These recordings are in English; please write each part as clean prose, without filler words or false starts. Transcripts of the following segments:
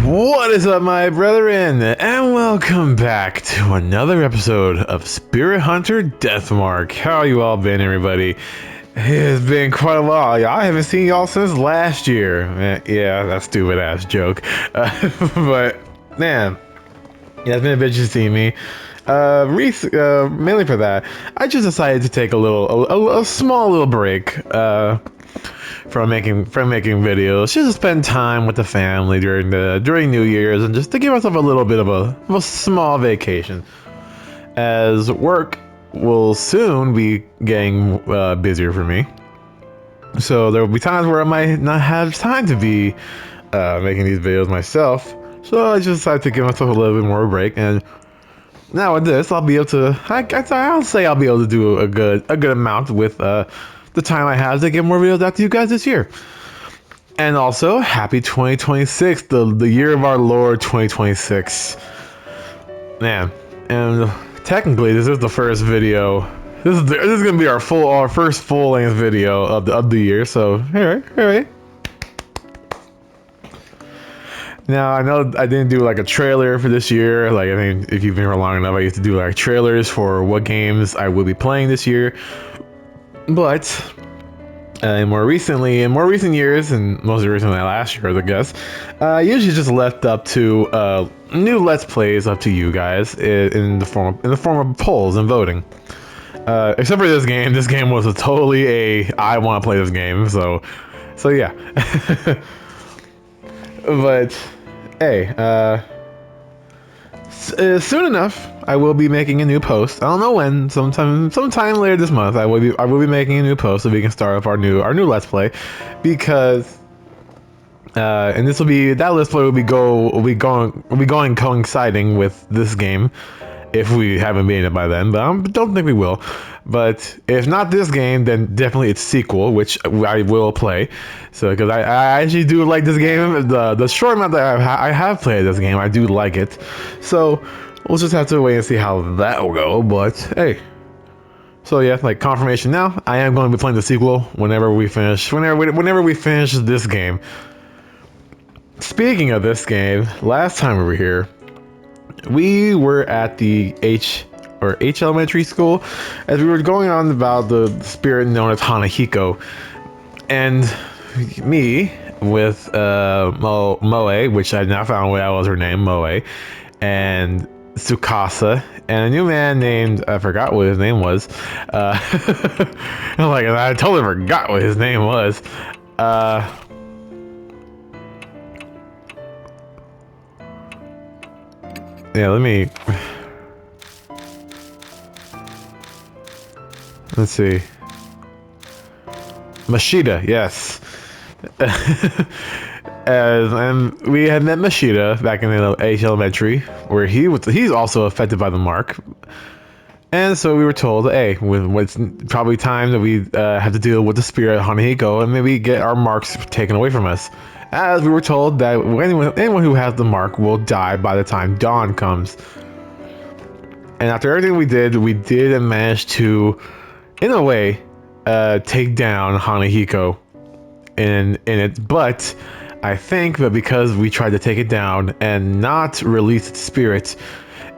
What is up, my brethren, and welcome back to another episode of Spirit Hunter Deathmark. How you all been, everybody? It's been quite a while. I haven't seen y'all since last year. Yeah, that stupid ass joke. But man, yeah, it's been a bit to see me. Mainly for that, I just decided to take a small little break. From making videos, just to spend time with the family during New Year's, and just to give myself a little bit of a small vacation, as work will soon be getting busier for me. So there will be times where I might not have time to be making these videos myself. So I just decided to give myself a little bit more of a break, and now with this, I'll be able to. I'll say I'll be able to do a good amount with the time I have to get more videos out to you guys this year. And also, happy 2026, the year of our Lord 2026. Man, and technically this is the first video. This is gonna be our first full-length video of the year. So all right. Now, I know I didn't do like a trailer for this year. Like, I think if you've been here long enough, I used to do like trailers for what games I will be playing this year. But in more recent years, and most recently last year, I guess, usually just left up to new Let's Plays up to you guys in the form of polls and voting. Except for this game. This game was I want to play this game. So yeah. But hey, soon enough, I will be making a new post. I don't know when. Sometime later this month, I will be making a new post so we can start up our new Let's Play, because and Let's Play will be going coinciding with this game, if we haven't made it by then. But I don't think we will. But if not this game, then definitely its sequel, which I will play. So, because I actually do like this game. The short amount that I have played this game, I do like it. So we'll just have to wait and see how that will go. But hey, so yeah, like confirmation now, I am going to be playing the sequel whenever we finish this game. Speaking of this game, last time we were here, we were at the H Elementary School, as we were going on about the spirit known as Hanahiko, and me with Moe, which I now found what was her name, Moe, and Tsukasa, and a new man named, I forgot what his name was. I totally forgot what his name was. Yeah, let's see. Mashida, yes. And we had met Mashida back in the H Elementary, where he's also affected by the mark. And so we were told, hey, it's probably time that we have to deal with the spirit of Hanahiko and maybe get our marks taken away from us. As we were told that anyone who has the mark will die by the time dawn comes. And after everything we did manage to, in a way, take down Hanahiko in it. But I think that because we tried to take it down and not release its spirit,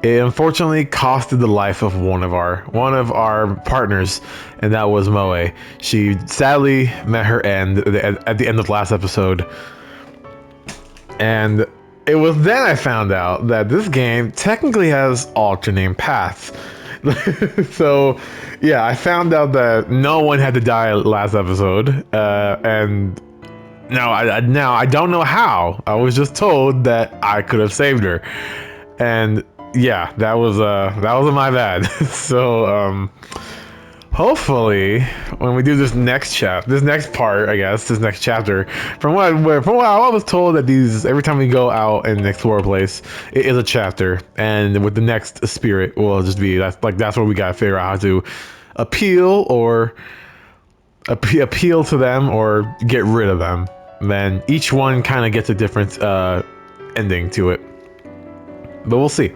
it unfortunately costed the life of one of our partners, and that was Moe. She sadly met her end at the end of the last episode. And it was then I found out that this game technically has alternate paths. So yeah, I found out that no one had to die last episode, and now I don't know how. I was just told that I could have saved her, and yeah, that was my bad. So hopefully, when we do this next part, this next chapter, from what I was told, that every time we go out and explore a place, it is a chapter, and with the next spirit, will just be that's where we gotta figure out how to appeal to them or get rid of them. And then each one kind of gets a different ending to it, but we'll see.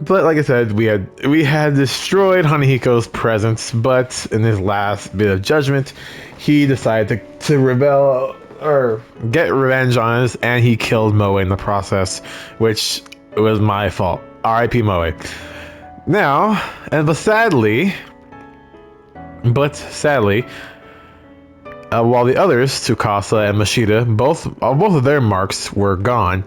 But like I said, we had destroyed Hanahiko's presence, but in his last bit of judgment, he decided to rebel or get revenge on us, and he killed Moe in the process, which was my fault. R.I.P. Moe. Now, but sadly, while the others, Tsukasa and Mashita, both of their marks were gone,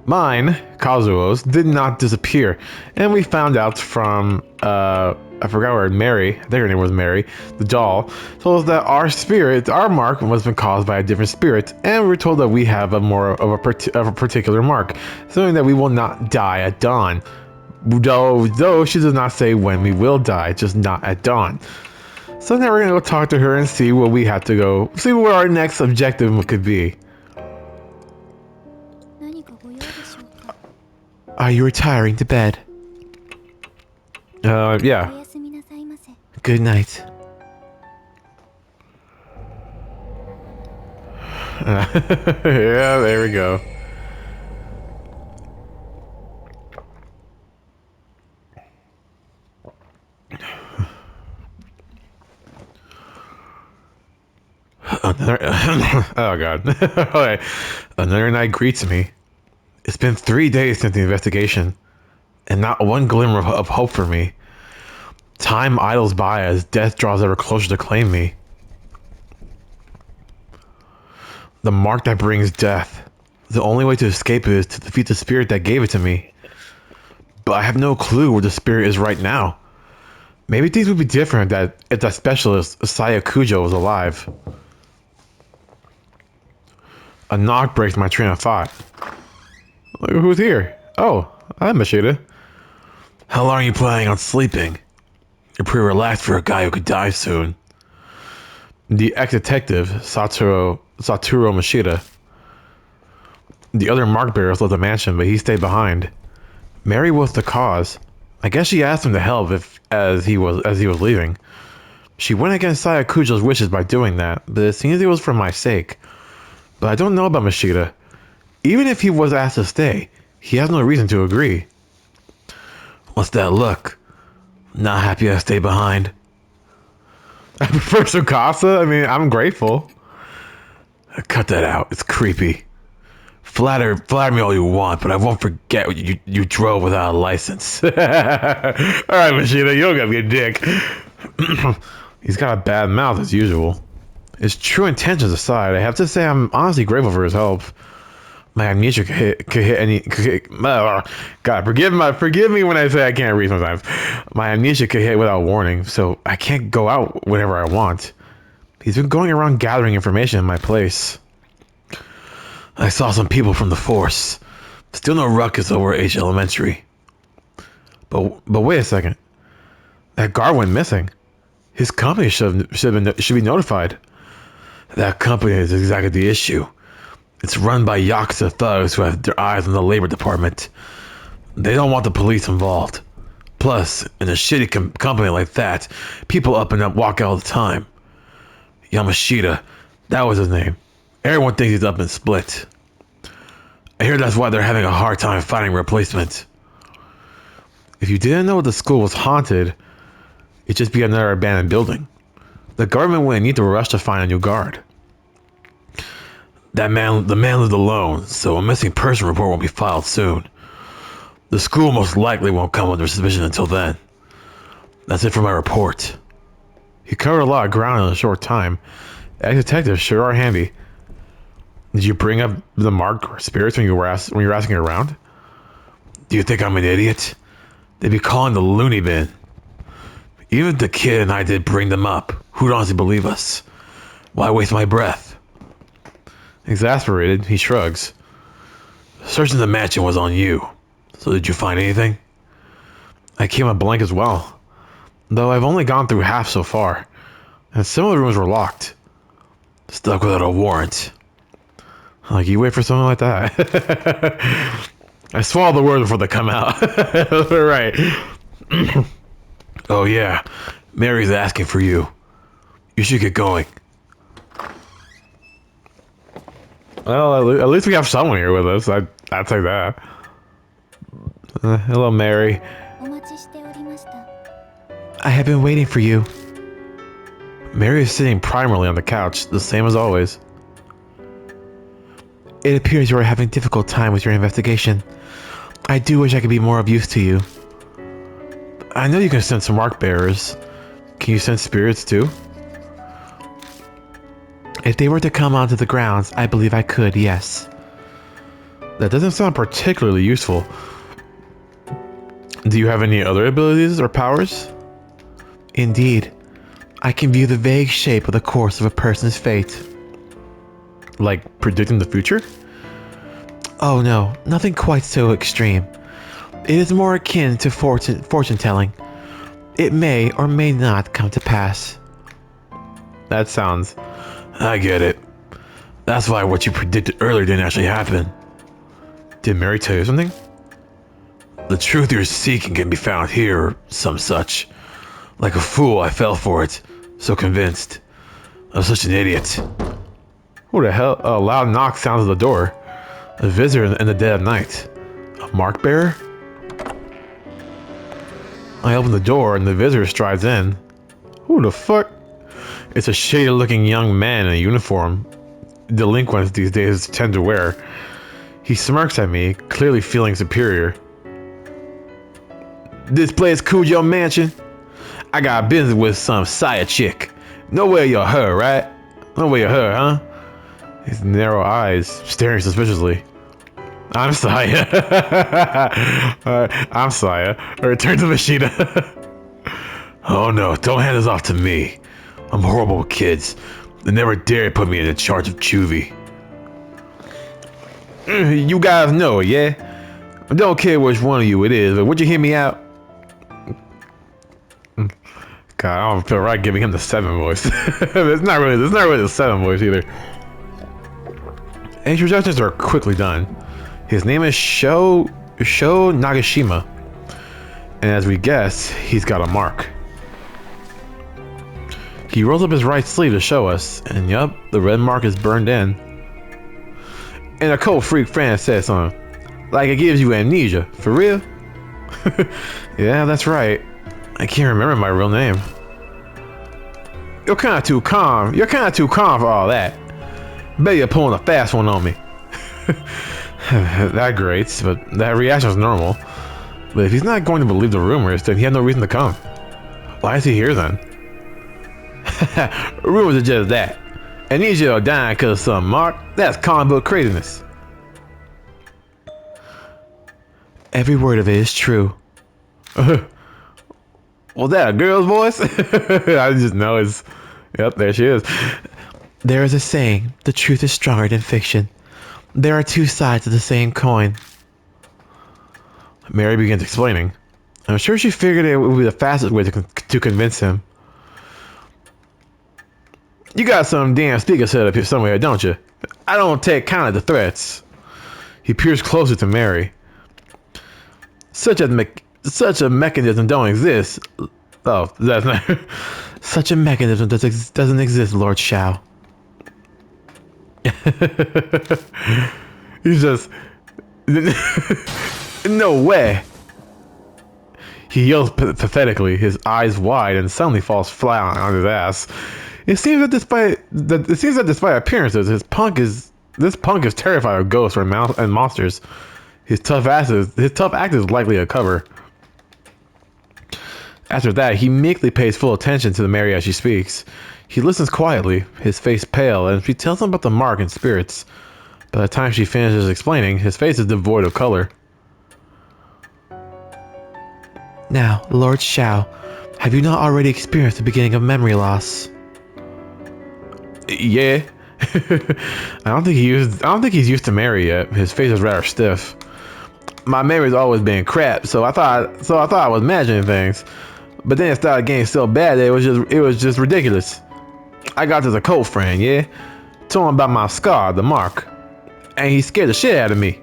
mine, Kazuo's, did not disappear, and we found out from, I forgot where Mary, I think her name was Mary, the doll, told us that our mark was been caused by a different spirit, and we were told that we have a particular mark, something that we will not die at dawn. Though she does not say when we will die, just not at dawn. So now we're gonna go talk to her and see what we have to go, see what our next objective could be. Are you retiring to bed? Yeah. Good night. Yeah, there we go. Oh god. Okay. Another night greets me. It's been 3 days since the investigation, and not one glimmer of hope for me. Time idles by as death draws ever closer to claim me. The mark that brings death. The only way to escape it is to defeat the spirit that gave it to me. But I have no clue where the spirit is right now. Maybe things would be different if that specialist, Saya Kujo, was alive. A knock breaks my train of thought. Who's here? Oh, I'm Mashita. How long are you planning on sleeping? You're pretty relaxed for a guy who could die soon. The ex-detective, Satoru Mashita. The other mark bearers left the mansion, but he stayed behind. Mary was the cause. I guess she asked him to help as he was leaving. She went against Saya Kujo's wishes by doing that, but it seems it was for my sake. But I don't know about Mashita. Even if he was asked to stay, he has no reason to agree. What's that look? Not happy I stay behind. I prefer Tsukasa. I mean, I'm grateful. Cut that out. It's creepy. Flatter me all you want, but I won't forget what you drove without a license. All right, Mashita, you don't gotta be a dick. He's got a bad mouth as usual. His true intentions aside, I have to say I'm honestly grateful for his help. My amnesia could hit any. God, forgive me when I say I can't read sometimes. My amnesia could hit without warning, so I can't go out whenever I want. He's been going around gathering information in my place. I saw some people from the force. Still no ruckus over H Elementary. But wait a second. That guard went missing. His company should be notified. That company is exactly the issue. It's run by Yakuza thugs who have their eyes on the labor department. They don't want the police involved. Plus, in a shitty company like that, people up and up walk out all the time. Yamashita, that was his name. Everyone thinks he's up and split. I hear that's why they're having a hard time finding a replacement. If you didn't know the school was haunted, it'd just be another abandoned building. The government wouldn't need to rush to find a new guard. The man lived alone, so a missing person report won't be filed soon. The school most likely won't come under suspicion until then. That's it for my report. You covered a lot of ground in a short time. Ex-detectives sure are handy. Did you bring up the mark or spirits when you were asking around? Do you think I'm an idiot? They'd be calling the loony bin. Even if the kid and I did bring them up, who'd honestly believe us? Why waste my breath? Exasperated, he shrugs. Searching the mansion was on you. So did you find anything? I came up blank as well. Though I've only gone through half so far. And some of the rooms were locked. Stuck without a warrant. Like, you wait for something like that? I swallow the words before they come out. Right. Oh yeah, Mary's asking for you. You should get going. Well, at least we have someone here with us. I'd say that. Hello, Mary. I have been waiting for you. Mary is sitting primarily on the couch, the same as always. It appears you are having a difficult time with your investigation. I do wish I could be more of use to you. I know you can sense mark bearers. Can you sense spirits too? If they were to come onto the grounds, I believe I could, yes. That doesn't sound particularly useful. Do you have any other abilities or powers? Indeed. I can view the vague shape of the course of a person's fate. Like predicting the future? Oh no, nothing quite so extreme. It is more akin to fortune telling. It may or may not come to pass. That sounds... I get it. That's why what you predicted earlier didn't actually happen. Did Mary tell you something? The truth you're seeking can be found here, or some such. Like a fool, I fell for it. So convinced. I'm such an idiot. Who the hell? A loud knock sounds at the door. A visitor in the dead of night. A mark bearer? I open the door and the visitor strides in. Who the fuck? It's a shady looking young man in a uniform delinquents these days tend to wear. He smirks at me, clearly feeling superior. This place Kazuo Mansion? I got business with some Saya chick. No way you're her, right? No way you're her, huh? His narrow eyes staring suspiciously. I'm Saya. I'm Saya. I return to Mashida. Oh no, don't hand this off to me. I'm horrible with kids. They never dare put me in charge of Chuvy. You guys know, yeah? I don't care which one of you it is, but would you hear me out? God, I don't feel right giving him the 7 voice. It's not really the 7 voice either. Introductions are quickly done. His name is Sho Nagashima. And as we guess, he's got a mark. He rolls up his right sleeve to show us, and yup, the red mark is burned in. And a cold freak fan said something. Like it gives you amnesia. For real? Yeah, that's right. I can't remember my real name. You're kinda too calm. You're kinda too calm for all that. Bet you're pulling a fast one on me. That grates, but that reaction is normal. But if he's not going to believe the rumors, then he had no reason to come. Why is he here then? Rumors are just that. Amnesia or dying because of some mark, that's comic book craziness. Every word of it is true. Was that a girl's voice? I just know it's... Yep, there she is. There is a saying, the truth is stronger than fiction. There are two sides of the same coin. Mary begins explaining. I'm sure she figured it would be the fastest way to convince him. You got some damn speaker set up here somewhere, don't you? I don't take count of the threats. He peers closer to Mary. Such a mechanism don't exist. Oh, that's not... Such a mechanism doesn't exist, Lord Shao. He's just... No way. He yells pathetically, his eyes wide, and suddenly falls flat on his ass. It seems that despite appearances, this punk is terrified of ghosts and monsters. His tough act is likely a cover. After that, he meekly pays full attention to Mary as she speaks. He listens quietly, his face pale, and she tells him about the mark and spirits. By the time she finishes explaining, his face is devoid of color. Now, Lord Shao, have you not already experienced the beginning of memory loss? Yeah. I don't think he's used to Mary yet. His face is rather stiff. My memory's always been crap, so I thought I was imagining things. But then it started getting so bad that it was just ridiculous. I got this occult friend, yeah? Told him about my scar, the mark. And he scared the shit out of me.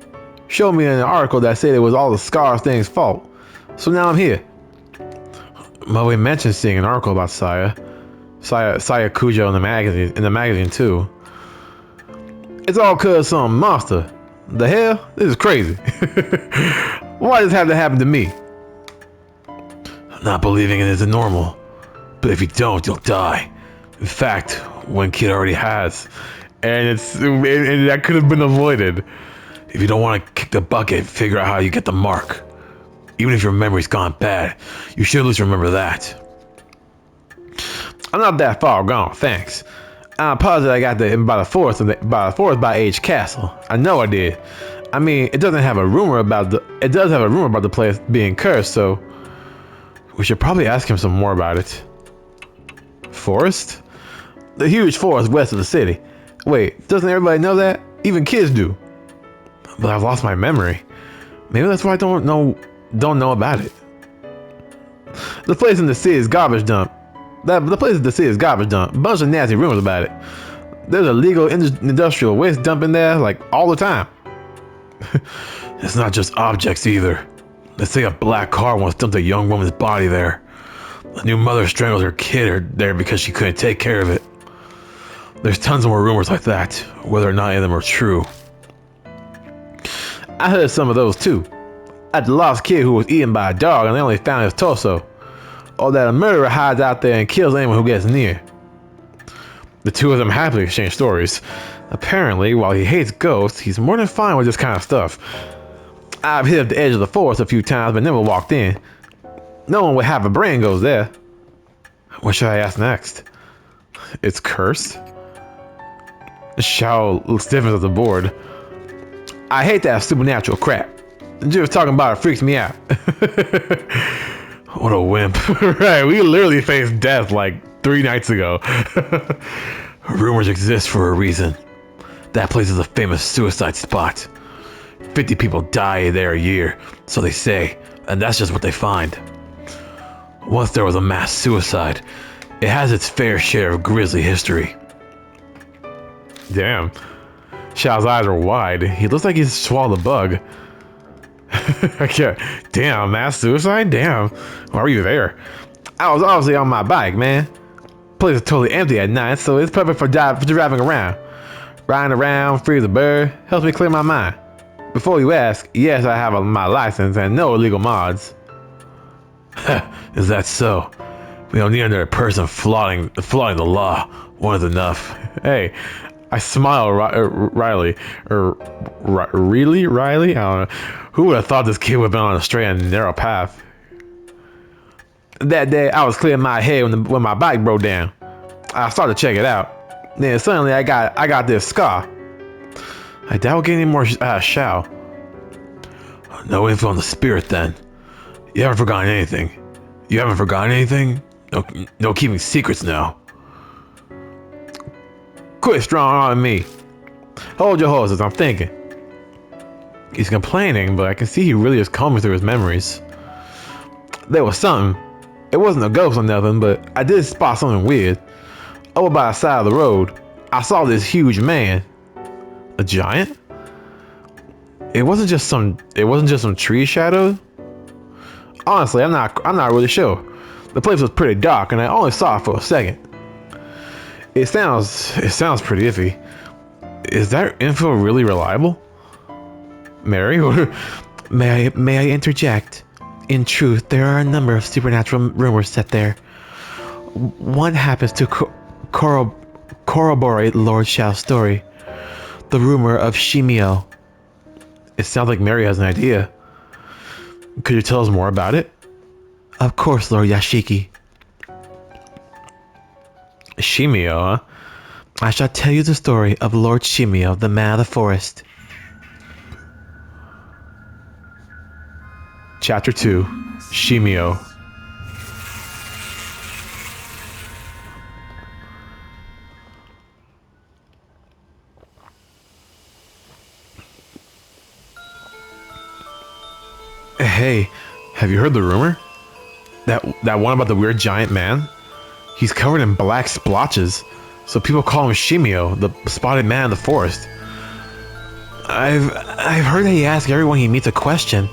Showed me an article that said it was all the scar thing's fault. So now I'm here. Moe mentioned seeing an article about Saya Kazuo in the magazine too. It's all cause of some monster. The hell? This is crazy. Why does this have to happen to me? Not believing it isn't normal. But if you don't, you'll die. In fact, one kid already has. And that could have been avoided. If you don't want to kick the bucket, figure out how you get the mark. Even if your memory's gone bad, you should at least remember that. I'm not that far gone, thanks. I'm positive I got the by the forest by Age Castle. I know I did. I mean, it does have a rumor about the place being cursed, so we should probably ask him some more about it. Forest? The huge forest west of the city. Wait, doesn't everybody know that? Even kids do. But I've lost my memory. Maybe that's why I don't know about it. The place in the city is garbage dump. The place in the city is garbage dump. Bunch of nasty rumors about it. There's a legal industrial waste dump in there, like, all the time. It's not just objects either. They say a black car once dumped a young woman's body there. A new mother strangled her kid there because she couldn't take care of it. There's tons more rumors like that, whether or not any of them are true. I heard some of those too. At the lost kid who was eaten by a dog and they only found his torso. Or that a murderer hides out there and kills anyone who gets near. The two of them happily exchange stories. Apparently, while he hates ghosts, he's more than fine with this kind of stuff. I've hit up the edge of the forest a few times but never walked in. No one with half a brain goes there. What should I ask next? It's cursed? Xiao stiffens at the board. I hate that supernatural crap. Just talking about it freaks me out. What a wimp. Right, we literally faced death like 3 nights ago. Rumors exist for a reason. That place is a famous suicide spot. 50 people die there a year, so they say, and that's just what they find. Once there was a mass suicide, it has its fair share of grisly history. Damn. Xiao's eyes are wide. He looks like he's swallowed a bug. Damn, mass suicide? Damn. Why were you there? I was obviously on my bike, man. Place is totally empty at night, so it's perfect for driving around. Riding around, free as a bird, helps me clear my mind. Before you ask, yes, I have my license and no illegal mods. Is that so? We don't need another person flaunting the law. One is enough. Hey, I smile, Riley. Really, Riley? I don't know. Who would have thought this kid would have been on a straight and narrow path? That day, I was clearing my head when my bike broke down. I started to check it out. Then suddenly, I got this scar. I doubt we'll get any more Xiao. No info on the spirit, then. You haven't forgotten anything. You haven't forgotten anything? No keeping secrets now. Quit strong on me. Hold your horses, I'm thinking. He's complaining, but I can see he really is combing through his memories. There was something. It wasn't a ghost or nothing, but I did spot something weird. Over by the side of the road, I saw this huge man. A giant? It wasn't just some tree shadow. Honestly, I'm not really sure. The place was pretty dark and I only saw it for a second. It sounds pretty iffy. Is that info really reliable? Mary? May I interject? In truth, there are a number of supernatural rumors set there. One happens to corroborate Lord Xiao's story. The rumor of Shimio. It sounds like Mary has an idea. Could you tell us more about it? Of course, Lord Yashiki. Shimio, huh? I shall tell you the story of Lord Shimio, the man of the forest. Chapter 2, Shimio. Hey, have you heard the rumor? That one about the weird giant man? He's covered in black splotches, so people call him Shimio, the spotted man of the forest. I've heard that he asks everyone he meets a question.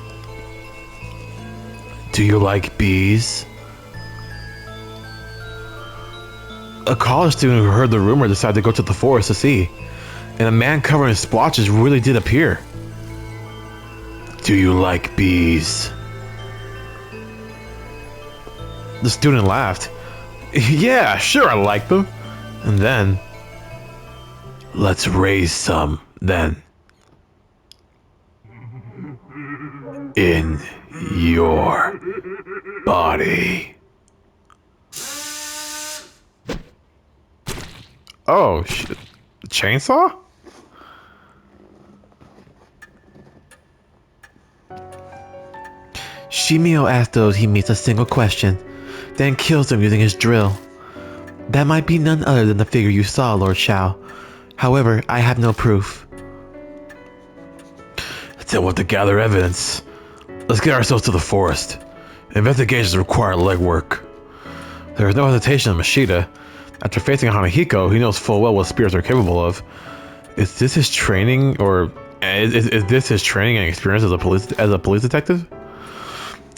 Do you like bees? A college student who heard the rumor decided to go to the forest to see, and a man covered in splotches really did appear. Do you like bees? The student laughed. Yeah, sure, I like them. And then, let's raise some, then. In your body. Oh, shit. Chainsaw? Shimio asks those he meets a single question, then kills them using his drill. That might be none other than the figure you saw, Lord Shao. However, I have no proof. Still want to gather evidence. Let's get ourselves to the forest. Investigations require legwork. There is no hesitation in Mashita. After facing Hanahiko, he knows full well what spirits are capable of. Is this his training, or is this his training and experience as a police detective?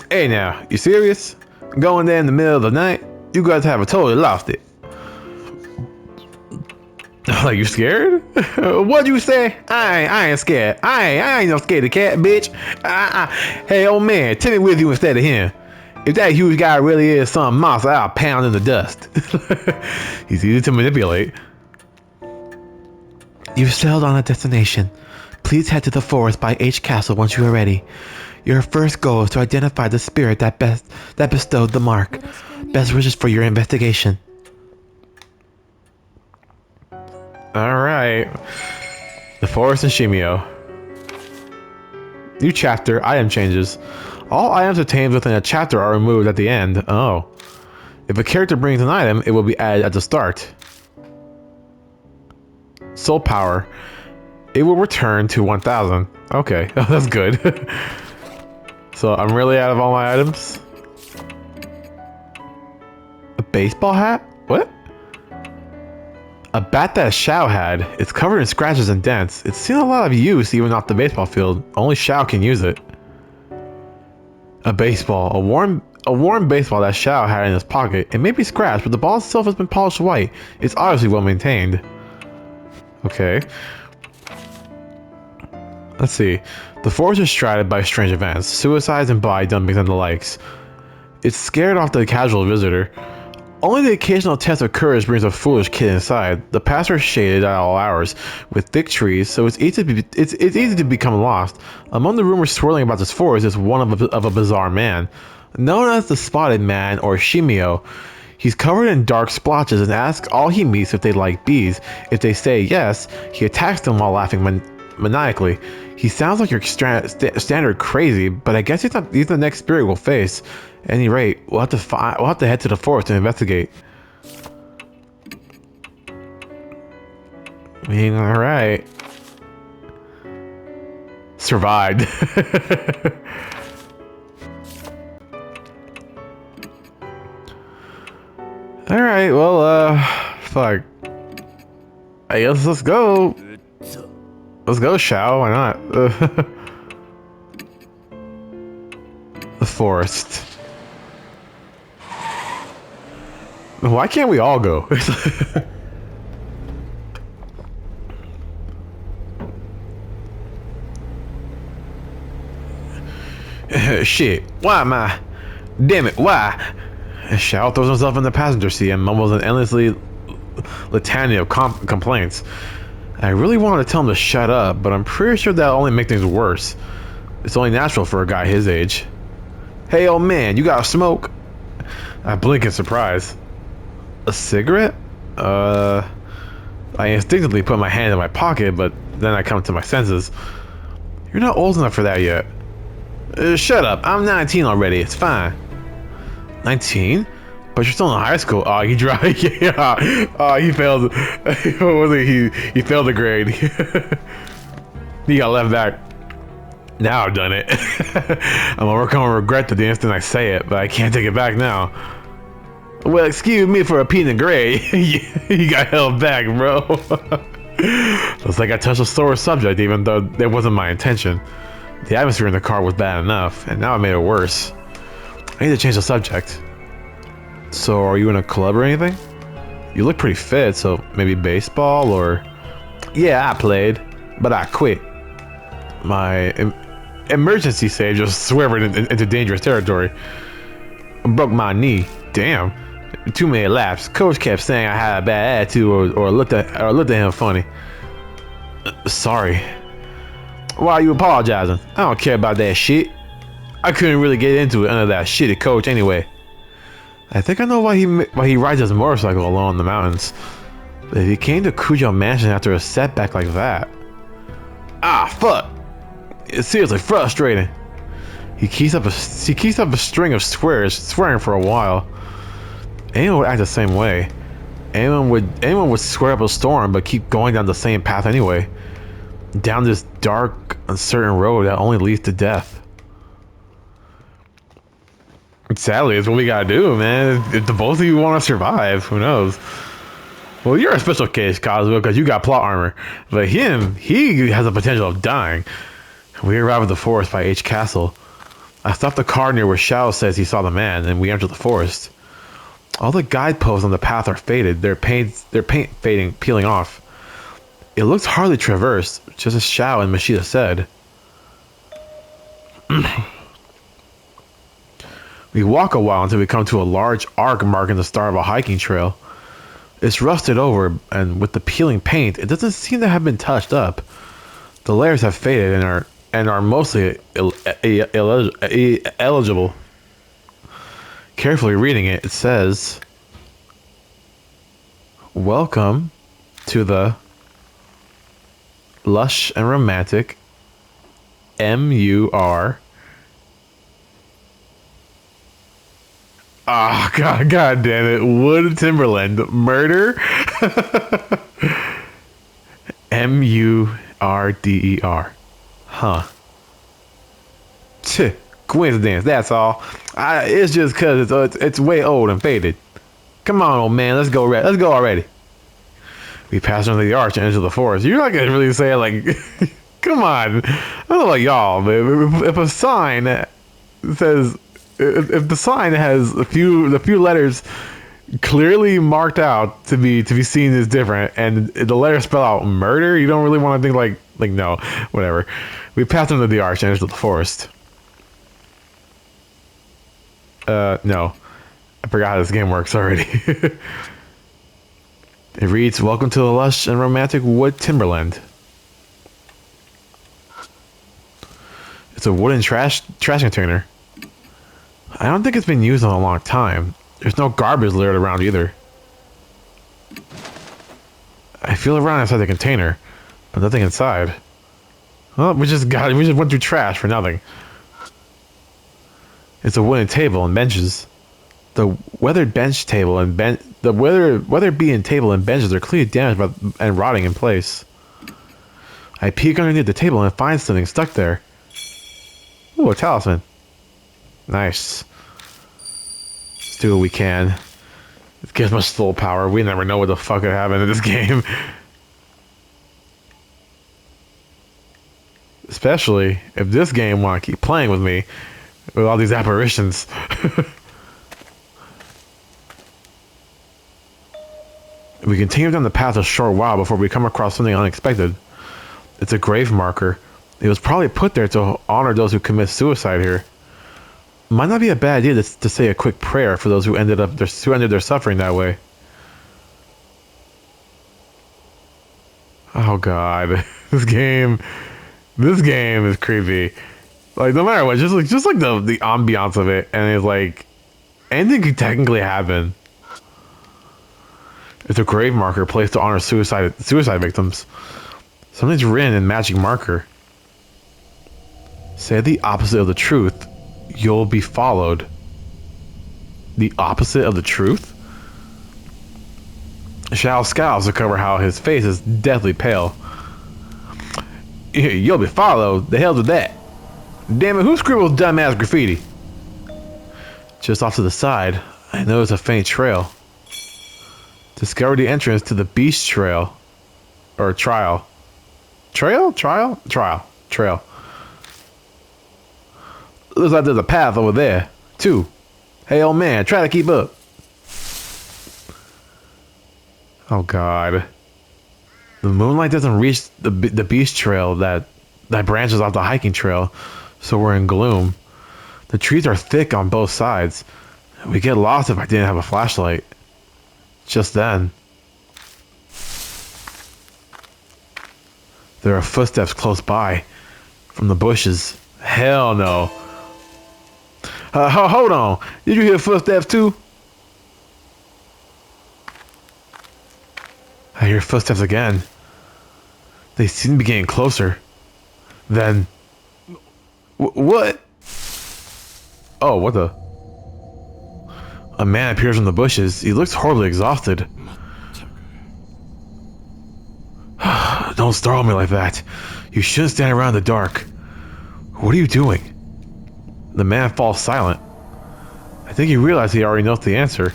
Hey now, you serious? Going there in the middle of the night? You guys have totally lost it. Like, you scared? What'd you say? I ain't scared. I ain't no scaredy cat, bitch. Hey, old man, take me with you instead of him. If that huge guy really is some monster, I'll pound in the dust. He's easy to manipulate. You've settled on a destination. Please head to the forest by H Castle once you are ready. Your first goal is to identify the spirit that bestowed the mark. Best wishes for your investigation. Alright. The forest and Shimio. New chapter, item changes. All items obtained within a chapter are removed at the end. Oh. If a character brings an item, it will be added at the start. Soul power. It will return to 1000. Okay, that's good. So I'm really out of all my items. A baseball hat? What? A bat that Shao had. It's covered in scratches and dents. It's seen a lot of use even off the baseball field. Only Shao can use it. A baseball. A worn baseball that Shao had in his pocket. It may be scratched, but the ball itself has been polished white. It's obviously well maintained. Okay. Let's see. The forest is shrouded by strange events. Suicides and body dumpings and the likes. It's scared off the casual visitor. Only the occasional test of courage brings a foolish kid inside. The paths are shaded at all hours with thick trees, so it's easy to become lost. Among the rumors swirling about this forest is one of a bizarre man, known as the Spotted Man or Shimio. He's covered in dark splotches and asks all he meets if they like bees. If they say yes, he attacks them while laughing maniacally. He sounds like your standard crazy, but I guess he's the next spirit we'll face. At any rate, we'll have to head to the forest to investigate. All right. Survived. All right. Well, fuck. I guess let's go. Let's go, Shao. Why not? The forest. Why can't we all go? Shit. Why am I? Damn it, why? Shao throws himself in the passenger seat and mumbles an endlessly litany of complaints. I really wanted to tell him to shut up, but I'm pretty sure that'll only make things worse. It's only natural for a guy his age. Hey, old man, you got a smoke? I blink in surprise. A cigarette? I instinctively put my hand in my pocket, but then I come to my senses. You're not old enough for that yet. Shut up, I'm 19 already, it's fine. 19? But you're still in high school. Oh, he dropped. Yeah. Oh, he failed. What was it? He failed the grade. He got left back. Now I've done it. I'm overcome with regret to the instant I say it, but I can't take it back now. Well, excuse me for repeating the grade. You got held back, bro. Looks like I touched a sore subject, even though that wasn't my intention. The atmosphere in the car was bad enough, and now I made it worse. I need to change the subject. So, are you in a club or anything? You look pretty fit, so maybe baseball or... Yeah, I played, but I quit. My emergency save just swerved into dangerous territory. I broke my knee. Damn. Too many laps. Coach kept saying I had a bad attitude or looked at him funny. Sorry. Why are you apologizing? I don't care about that shit. I couldn't really get into it under that shitty coach anyway. I think I know why he rides his motorcycle along the mountains. But if he came to Kazuo Mansion after a setback like that... Ah, fuck! It's seriously frustrating. He keeps up a string of swearing for a while. Anyone would act the same way. Anyone would swear up a storm but keep going down the same path anyway. Down this dark, uncertain road that only leads to death. Sadly, it's what we gotta do, man. If the both of you want to survive, who knows? Well, you're a special case, Kazuo, because you got plot armor. But he has the potential of dying. We arrive at the forest by H Castle. I stopped the car near where Shao says he saw the man, and we enter the forest. All the guideposts on the path are faded, their paint fading, peeling off. It looks hardly traversed, just as Shao and Mashita said. We walk a while until we come to a large arc marking the start of a hiking trail. It's rusted over, and with the peeling paint, it doesn't seem to have been touched up. The layers have faded and are mostly illegible. Carefully reading it, it says, "Welcome to the lush and romantic MUR." Ah, oh, God damn it. Wood Timberland. Murder? MURDER. Huh. Coincidence, that's all. It's just because it's way old and faded. Come on, old man, let's go already. We pass under the arch and enter the forest. You're not going to really say, like, come on. I don't know about y'all, but if a sign says... If the sign has a few letters clearly marked out to be seen as different, and the letters spell out murder, you don't really want to think like no, whatever. We pass under the arch and enter the forest. No, I forgot how this game works already. It reads, "Welcome to the lush and romantic wood timberland." It's a wooden trash container. I don't think it's been used in a long time. There's no garbage littered around either. I feel around inside the container, but nothing inside. Well, we just went through trash for nothing. It's a wooden table and benches. The weathered bench table and weathered beam table and benches are clearly damaged and rotting in place. I peek underneath the table and find something stuck there. Ooh, a talisman. Nice. Let's do what we can. It gives us soul power. We never know what the fuck could happen in this game. Especially if this game want to keep playing with me with all these apparitions. We continue down the path a short while before we come across something unexpected. It's a grave marker. It was probably put there to honor those who commit suicide here. Might not be a bad idea to say a quick prayer for those who ended their suffering that way. Oh god, this game is creepy. Like no matter what, just like the ambiance of it, and it's like anything could technically happen. It's a grave marker placed to honor suicide victims. Something's written in magic marker. Say the opposite of the truth. You'll be followed. The opposite of the truth? Shao scowls to cover how his face is deathly pale. You'll be followed? The hell with that? Damn it, who scribbled dumbass graffiti? Just off to the side, I notice a faint trail. Discover the entrance to the Beast Trail. Or Trial. Trail? Trail. Looks like there's a path over there, too. Hey, old man, try to keep up. Oh, God. The moonlight doesn't reach the beast trail that branches off the hiking trail, so we're in gloom. The trees are thick on both sides, We'd get lost if I didn't have a flashlight. Just then. There are footsteps close by. From the bushes. Hell no. Hold on. Did you hear footsteps too? I hear footsteps again. They seem to be getting closer. Then... what? Oh, what the... A man appears from the bushes. He looks horribly exhausted. Don't startle me like that. You shouldn't stand around in the dark. What are you doing? The man falls silent. I think he realized he already knows the answer.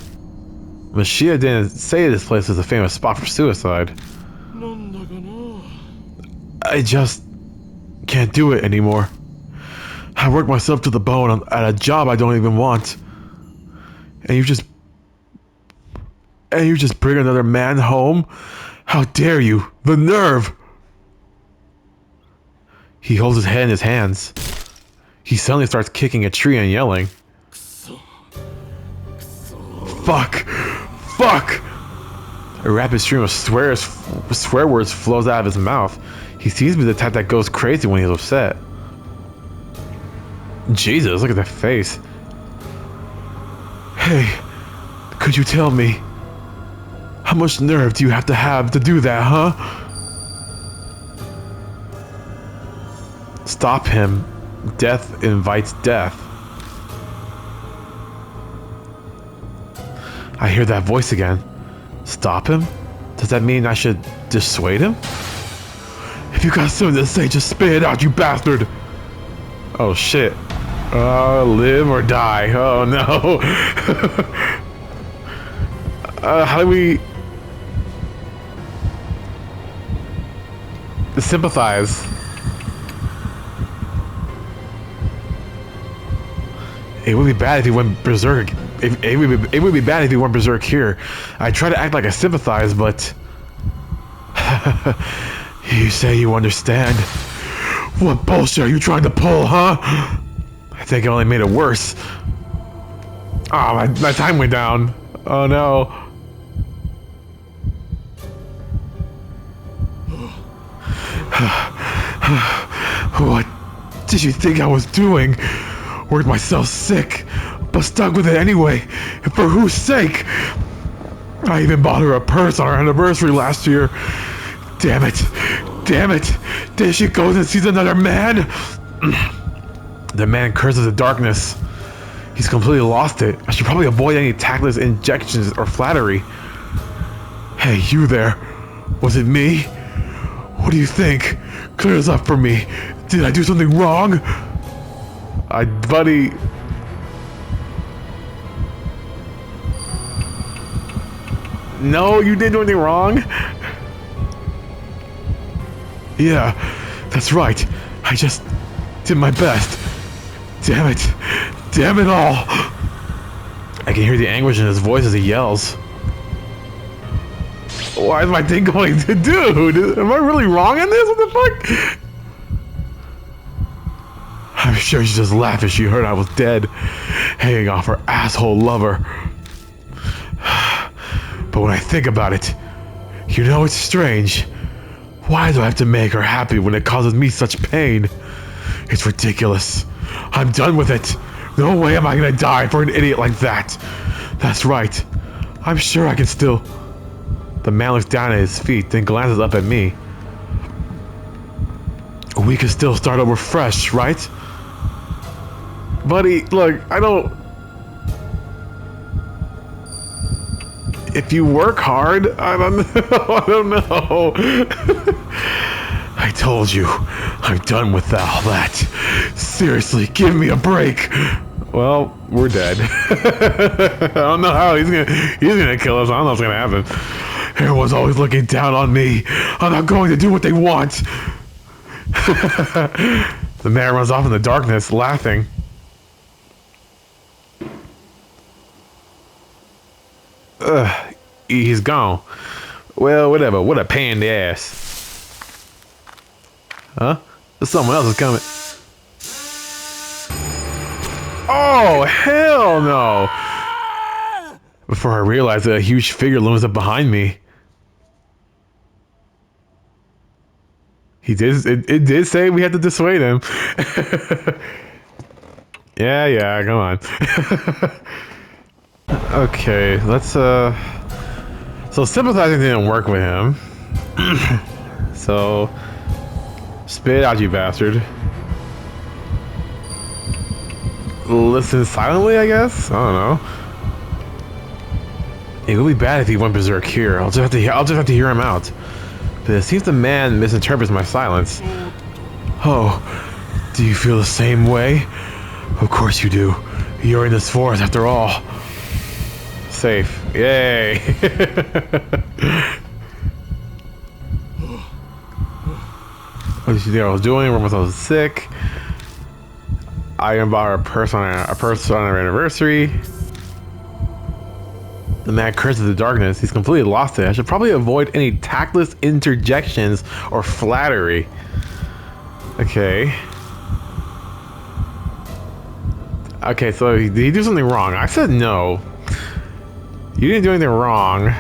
Mashiya didn't say this place is a famous spot for suicide. I just can't do it anymore. I worked myself to the bone at a job I don't even want. And you just bring another man home? How dare you? The nerve! He holds his head in his hands. He suddenly starts kicking a tree and yelling. Fuck! Fuck! A rapid stream of swear words flows out of his mouth. He seems to be the type that goes crazy when he's upset. Jesus, look at that face. Hey, could you tell me, how much nerve do you have to do that, huh? Stop him. Death invites death. I hear that voice again. Stop him? Does that mean I should dissuade him? If you got something to say, just spit it out, you bastard! Oh shit. Live or die. Oh no. How do we sympathize? It would be bad if he went berserk. It would be bad if he went berserk here. I try to act like I sympathize, but you say you understand. What bullshit are you trying to pull, huh? I think it only made it worse. Oh, my time went down. Oh no. What did you think I was doing? Worked myself sick, but stuck with it anyway. And for whose sake? I even bought her a purse on our anniversary last year. Damn it. Damn it. There she goes and sees another man. The man curses the darkness. He's completely lost it. I should probably avoid any tactless injections or flattery. Hey, you there. Was it me? What do you think? Clear this up for me. Did I do something wrong? Buddy. No, you didn't do anything wrong. Yeah, that's right. I just did my best. Damn it. Damn it all. I can hear the anguish in his voice as he yells. Why is my thing going to dude? Am I really wrong in this? What the fuck? I'm sure she just laughed as she heard I was dead, hanging off her asshole lover. But when I think about it, you know it's strange. Why do I have to make her happy when it causes me such pain? It's ridiculous. I'm done with it. No way am I gonna die for an idiot like that. That's right. I'm sure I can still... The man looks down at his feet, then glances up at me. We can still start over fresh, right? Buddy, look, I don't... If you work hard, I don't know. I don't know. I told you, I'm done with all that. Seriously, give me a break. Well, we're dead. I don't know how he's gonna kill us. I don't know what's gonna happen. Everyone's always looking down on me. I'm not going to do what they want. The man runs off in the darkness, laughing. He's gone. Well, whatever. What a pain in the ass. Huh? Someone else is coming. Oh, hell no. before I realized that a huge figure looms up behind me. It did say we had to dissuade him. Yeah, come on. Okay, let's so sympathizing didn't work with him. So spit it out, you bastard. Listen silently, I guess? I don't know. It would be bad if he went berserk here. I'll just have to hear him out. But it seems the man misinterprets my silence. Oh, do you feel the same way? Of course you do. You're in this forest after all. Safe. Yay! What did you think I was doing? When I was sick? I bought a purse on our anniversary. The man curses the darkness. He's completely lost it. I should probably avoid any tactless interjections or flattery. Okay. Okay, so did he do something wrong? I said no. You didn't do anything wrong.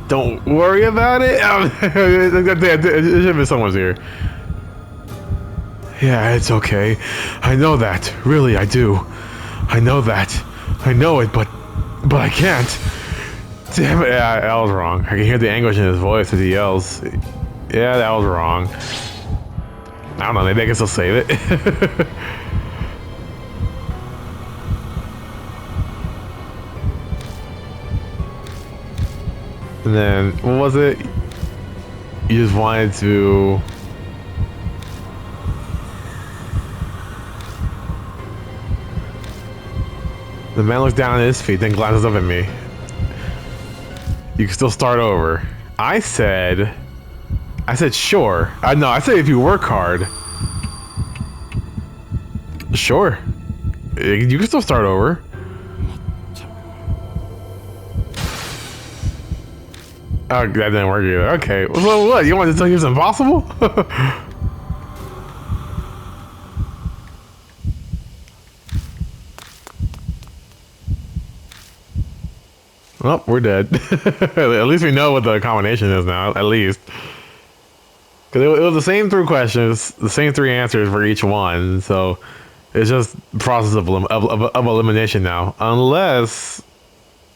Don't worry about it. It should be someone's here. Yeah, it's okay. I know that. Really, I do. I know that. I know it, but I can't. Damn it. Yeah, that was wrong. I can hear the anguish in his voice as he yells. Yeah, that was wrong. I don't know. Maybe I can still save it. And then, what was it? You just wanted to... The man looks down at his feet, then glances up at me. You can still start over. I said sure. No, I said if you work hard. Sure. You can still start over. Oh, that didn't work either. Okay. Well, what? You want to tell you it's impossible? Well, we're dead. At least we know what the combination is now, at least. Because it was the same 3 questions, the same 3 answers for each one, so it's just process of elimination now. Unless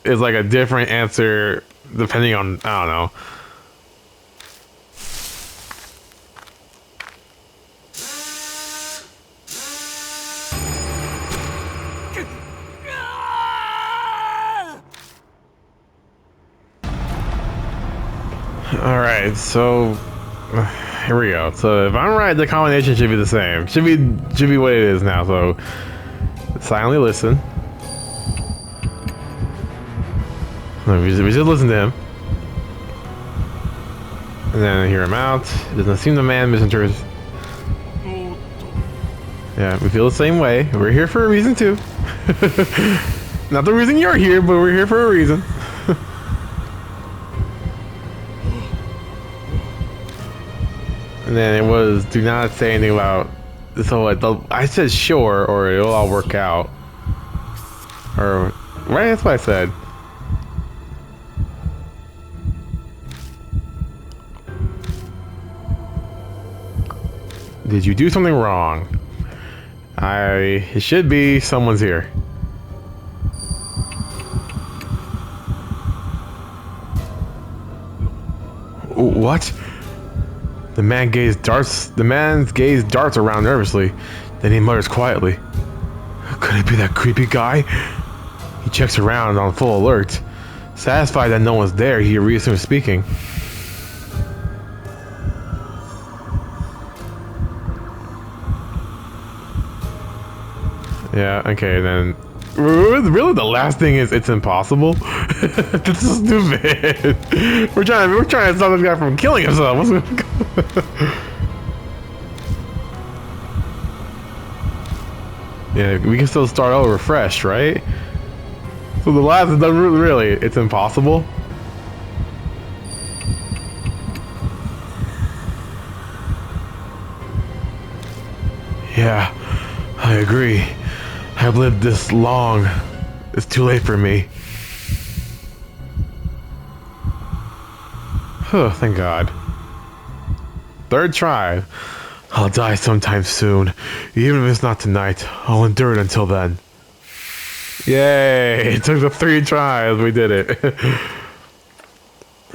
it's like a different answer depending on, I don't know. Alright, so here we go. So if I'm right, the combination should be the same. Should be what it is now, so silently listen. We should listen to him. And then hear him out. It doesn't seem the man misinterprets. Yeah, we feel the same way. We're here for a reason too. Not the reason you're here, but we're here for a reason. And then it was, do not say anything about, so I said sure, or it'll all work out. Or, right, that's what I said. Did you do something wrong? It should be someone's here. What? The man's gaze darts around nervously. Then he mutters quietly. Could it be that creepy guy? He checks around on full alert. Satisfied that no one's there, he reassumes speaking. Yeah, okay, then... Really, the last thing is it's impossible? This is stupid. We're trying to stop this guy from killing himself. What's going on? Yeah, we can still start over fresh, right? So the last is really, it's impossible. Yeah. I agree. I've lived this long. It's too late for me. Oh, thank God. Third try. I'll die sometime soon. Even if it's not tonight, I'll endure it until then. Yay! It took the 3 tries. We did it.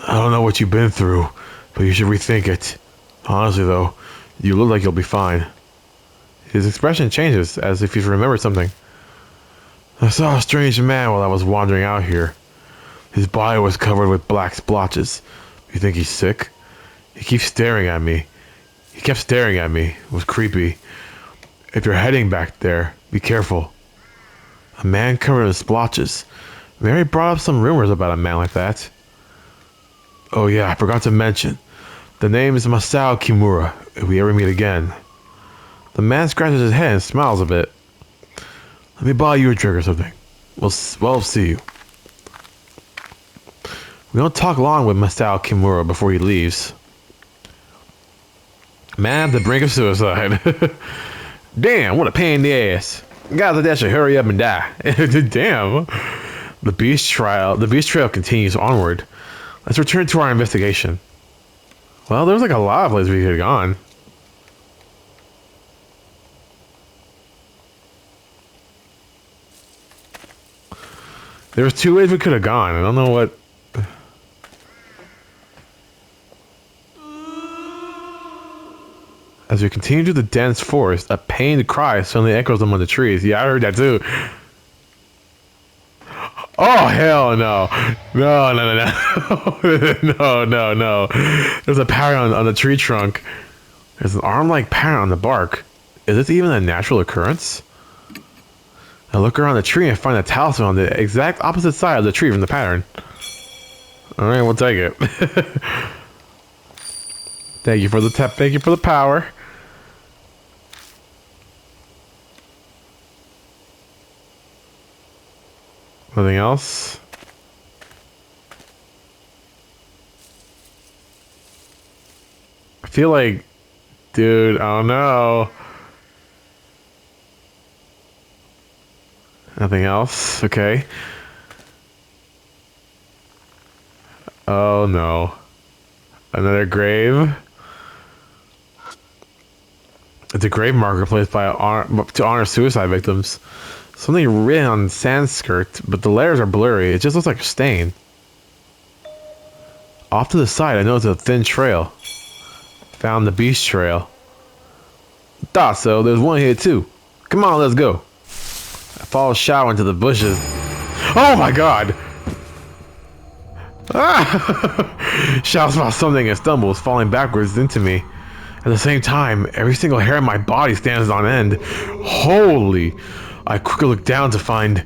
I don't know what you've been through, but you should rethink it. Honestly, though, you look like you'll be fine. His expression changes, as if he's remembered something. I saw a strange man while I was wandering out here. His body was covered with black splotches. You think he's sick? He keeps staring at me. He kept staring at me. It was creepy. If you're heading back there, be careful. A man covered in splotches. Mary brought up some rumors about a man like that. Oh yeah, I forgot to mention. The name is Masao Kimura, if we ever meet again. The man scratches his head and smiles a bit. Let me buy you a drink or something. We'll see you. We don't talk long with Masao Kimura before he leaves. Man at the brink of suicide. Damn, what a pain in the ass. Guys like that should hurry up and die. Damn. The beast trail continues onward. Let's return to our investigation. Well, there's like a lot of places we could have gone. There was 2 ways we could have gone. I don't know what. As we continue through the dense forest, a pained cry suddenly echoes among the trees. Yeah, I heard that too. Oh, hell no. No. No. There's a pattern on the tree trunk. There's an arm-like pattern on the bark. Is this even a natural occurrence? I look around the tree and find a talisman on the exact opposite side of the tree from the pattern. Alright, we'll take it. Thank you for the power. Nothing else? I feel like, dude, I don't know. Nothing else? Okay. Oh no. Another grave? It's a grave marker placed to honor suicide victims. Something written on Sanskrit, but the letters are blurry. It just looks like a stain. Off to the side, I noticed a thin trail. Found the beast trail. Thought so. There's one here too. Come on, let's go. I follow Shao into the bushes. Oh my god! Ah! Shao spots something and stumbles, falling backwards into me. At the same time, every single hair in my body stands on end. Holy! I quickly look down to find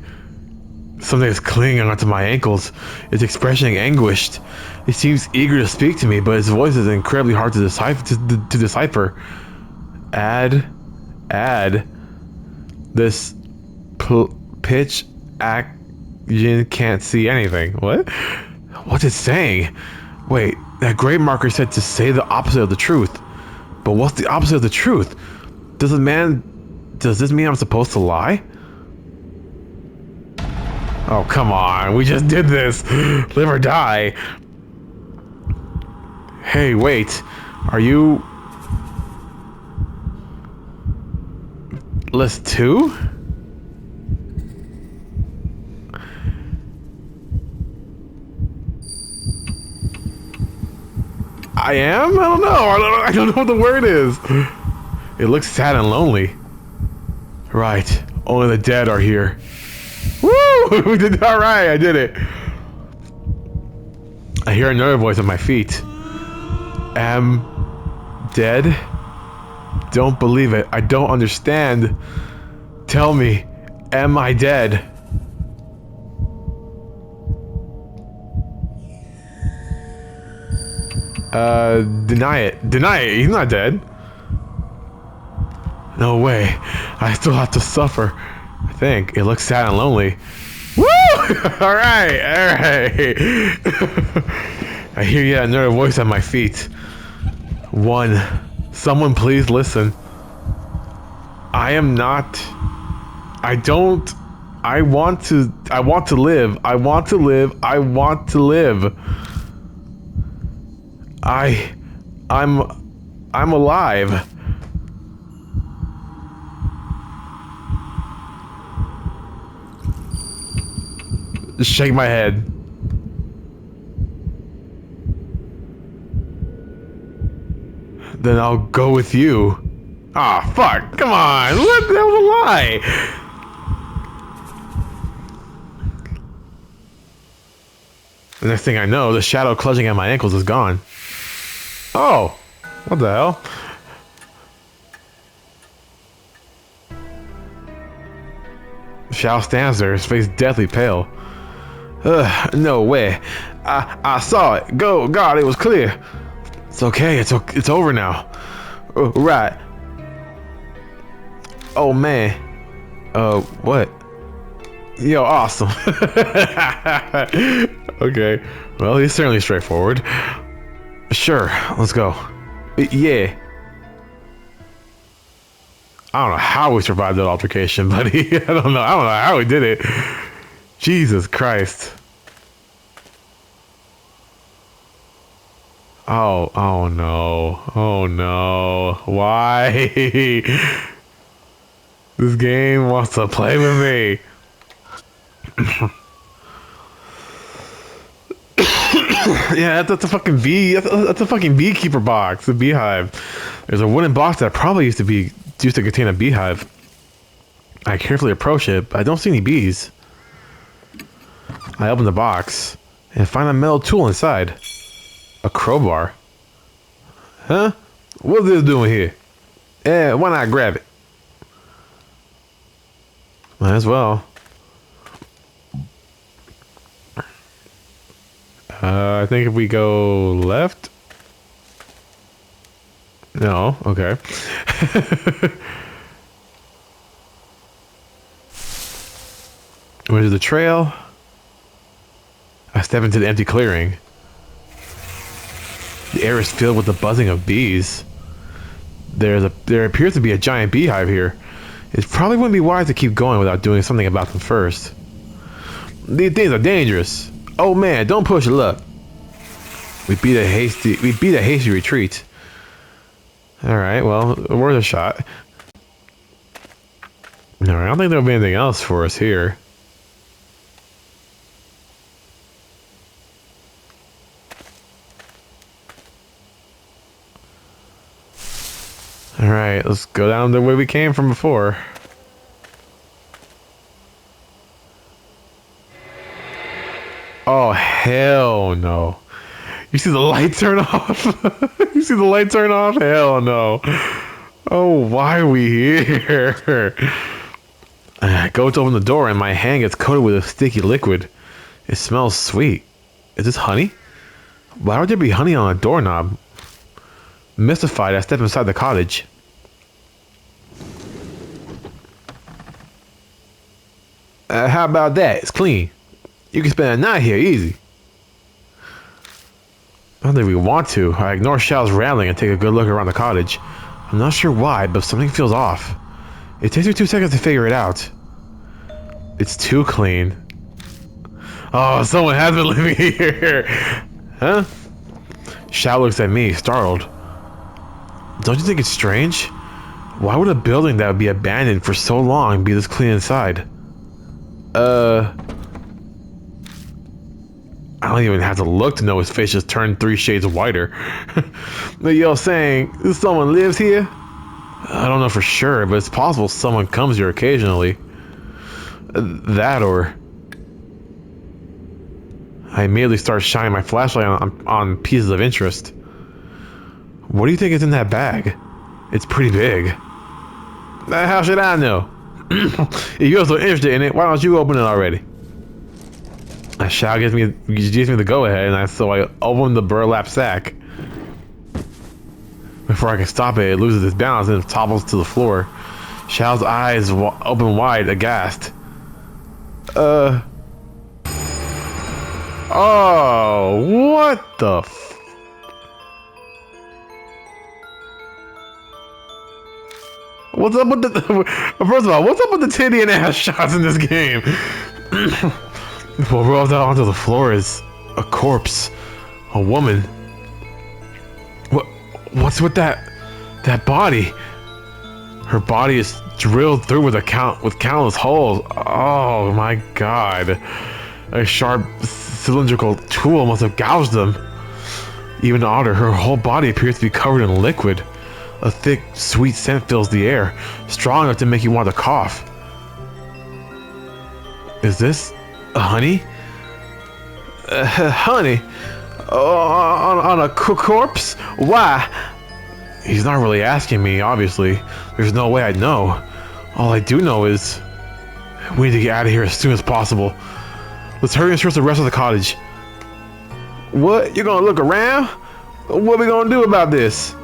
something is clinging onto my ankles. Its expression anguished. It seems eager to speak to me, but its voice is incredibly hard to decipher. Add. This pitch action can't see anything. What? What's it saying? Wait, that grave marker said to say the opposite of the truth. But what's the opposite of the truth? Does this mean I'm supposed to lie? Oh, come on. We just did this. Live or die. Hey, wait. Are you... List 2? I am? I don't know. I don't know what the word is. It looks sad and lonely. Right. Only the dead are here. Woo! We did all right. I did it. I hear another voice at my feet. Am dead? Don't believe it. I don't understand. Tell me, am I dead? Deny it. Deny it. He's not dead. No way. I still have to suffer. I think. It looks sad and lonely. Woo! Alright, alright. I hear yet another voice at my feet. Someone please listen. I am not. I don't. I want to live. I want to live. I want to live. I'm alive. Just shake my head. Then I'll go with you. Ah, fuck. Come on. What? That was a lie. The next thing I know, the shadow clutching at my ankles is gone. Oh. What the hell? Shao stands there, his face deathly pale. No way. I saw it. God, it was clear. It's okay. It's over now. Right. Oh man. What? Yo, awesome. Okay. Well, he's certainly straightforward. Sure, let's go. Yeah. I don't know how we survived that altercation, buddy. I don't know how we did it. Jesus Christ. Oh no. Oh no. Why? This game wants to play with me. Yeah, that's a fucking bee. That's a fucking beekeeper box, a beehive. There's a wooden box that probably used to contain a beehive. I carefully approach it, but I don't see any bees. I open the box and find a metal tool inside. A crowbar. Huh? What's this doing here? Why not grab it? Might as well. I think if we go left. No, okay. Where's the trail? I step into the empty clearing. The air is filled with the buzzing of bees. There appears to be a giant beehive here. It probably wouldn't be wise to keep going without doing something about them first. These things are dangerous. Oh man, don't push your luck. We beat a hasty retreat. Alright, well, worth a shot. Alright, I don't think there'll be anything else for us here. Alright, let's go down the way we came from before. Oh, hell no. You see the light turn off? You see the light turn off? Hell no. Oh, why are we here? I go to open the door and my hand gets coated with a sticky liquid. It smells sweet. Is this honey? Why would there be honey on a doorknob? Mystified, I step inside the cottage. How about that? It's clean. You can spend a night here easy. I don't think we want to. I ignore Xiao's rambling and take a good look around the cottage. I'm not sure why, but something feels off. It takes me 2 seconds to figure it out. It's too clean. Oh, someone has been living here. Huh? Xiao looks at me, startled. Don't you think it's strange? Why would a building that would be abandoned for so long be this clean inside? I don't even have to look to know his face just turned 3 shades whiter. But you're saying someone lives here? I don't know for sure, but it's possible someone comes here occasionally. That or... I immediately start shining my flashlight on pieces of interest. What do you think is in that bag? It's pretty big. How should I know? If you're so interested in it, why don't you open it already? Xiao gives me the go-ahead, and so I open the burlap sack. Before I can stop it, it loses its balance and it topples to the floor. Xiao's eyes open wide, aghast. Oh, what the f... What's up with the... First of all, what's up with the titty and ass shots in this game? What rolled out onto the floor is a corpse. A woman. What's with that body? Her body is drilled through with countless holes. Oh my god. A sharp cylindrical tool must have gouged them. Even odder, her whole body appears to be covered in liquid. A thick, sweet scent fills the air, strong enough to make you want to cough. Is this a honey? Honey? On a corpse? Why? He's not really asking me, obviously. There's no way I'd know. All I do know is we need to get out of here as soon as possible. Let's hurry and search the rest of the cottage. What? You're gonna look around? What are we gonna do about this?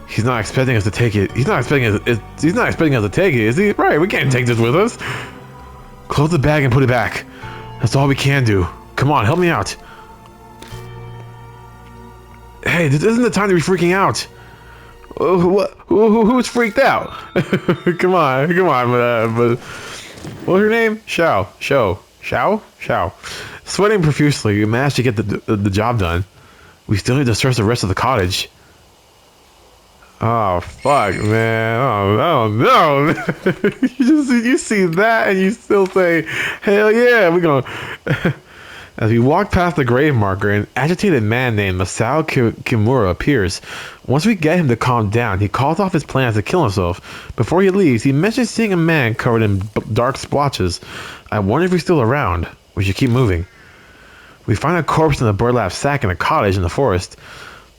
He's not expecting us to take it. He's not expecting us to take it, is he? Right, we can't take this with us. Close the bag and put it back. That's all we can do. Come on, help me out. Hey, this isn't the time to be freaking out. Who's freaked out? come on, but what's your name? Xiao. Sweating profusely, you managed to get the job done. We still need to search the rest of the cottage. Oh fuck, man! Oh no! you see that and you still say, "Hell yeah, we're gonna." As we walk past the grave marker, an agitated man named Masao Kimura appears. Once we get him to calm down, he calls off his plans to kill himself. Before he leaves, he mentions seeing a man covered in dark splotches. I wonder if he's still around. We should keep moving. We find a corpse in a burlap sack in a cottage in the forest.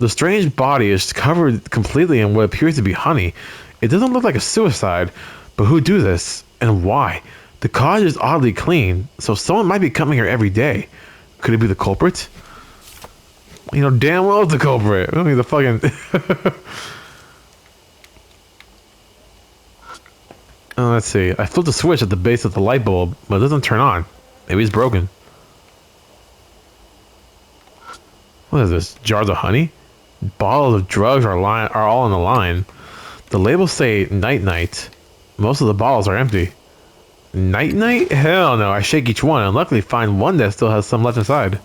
The strange body is covered completely in what appears to be honey. It doesn't look like a suicide, but who do this and why? The cottage is oddly clean, so someone might be coming here every day. Could it be the culprit? You know damn well it's the culprit. I mean the fucking... let's see. I flipped the switch at the base of the light bulb, but it doesn't turn on. Maybe it's broken. What is this? Jars of honey? Bottles of drugs are all on the line. The labels say night-night. Most of the bottles are empty. Night-night? Hell no. I shake each one and luckily find one that still has some left inside.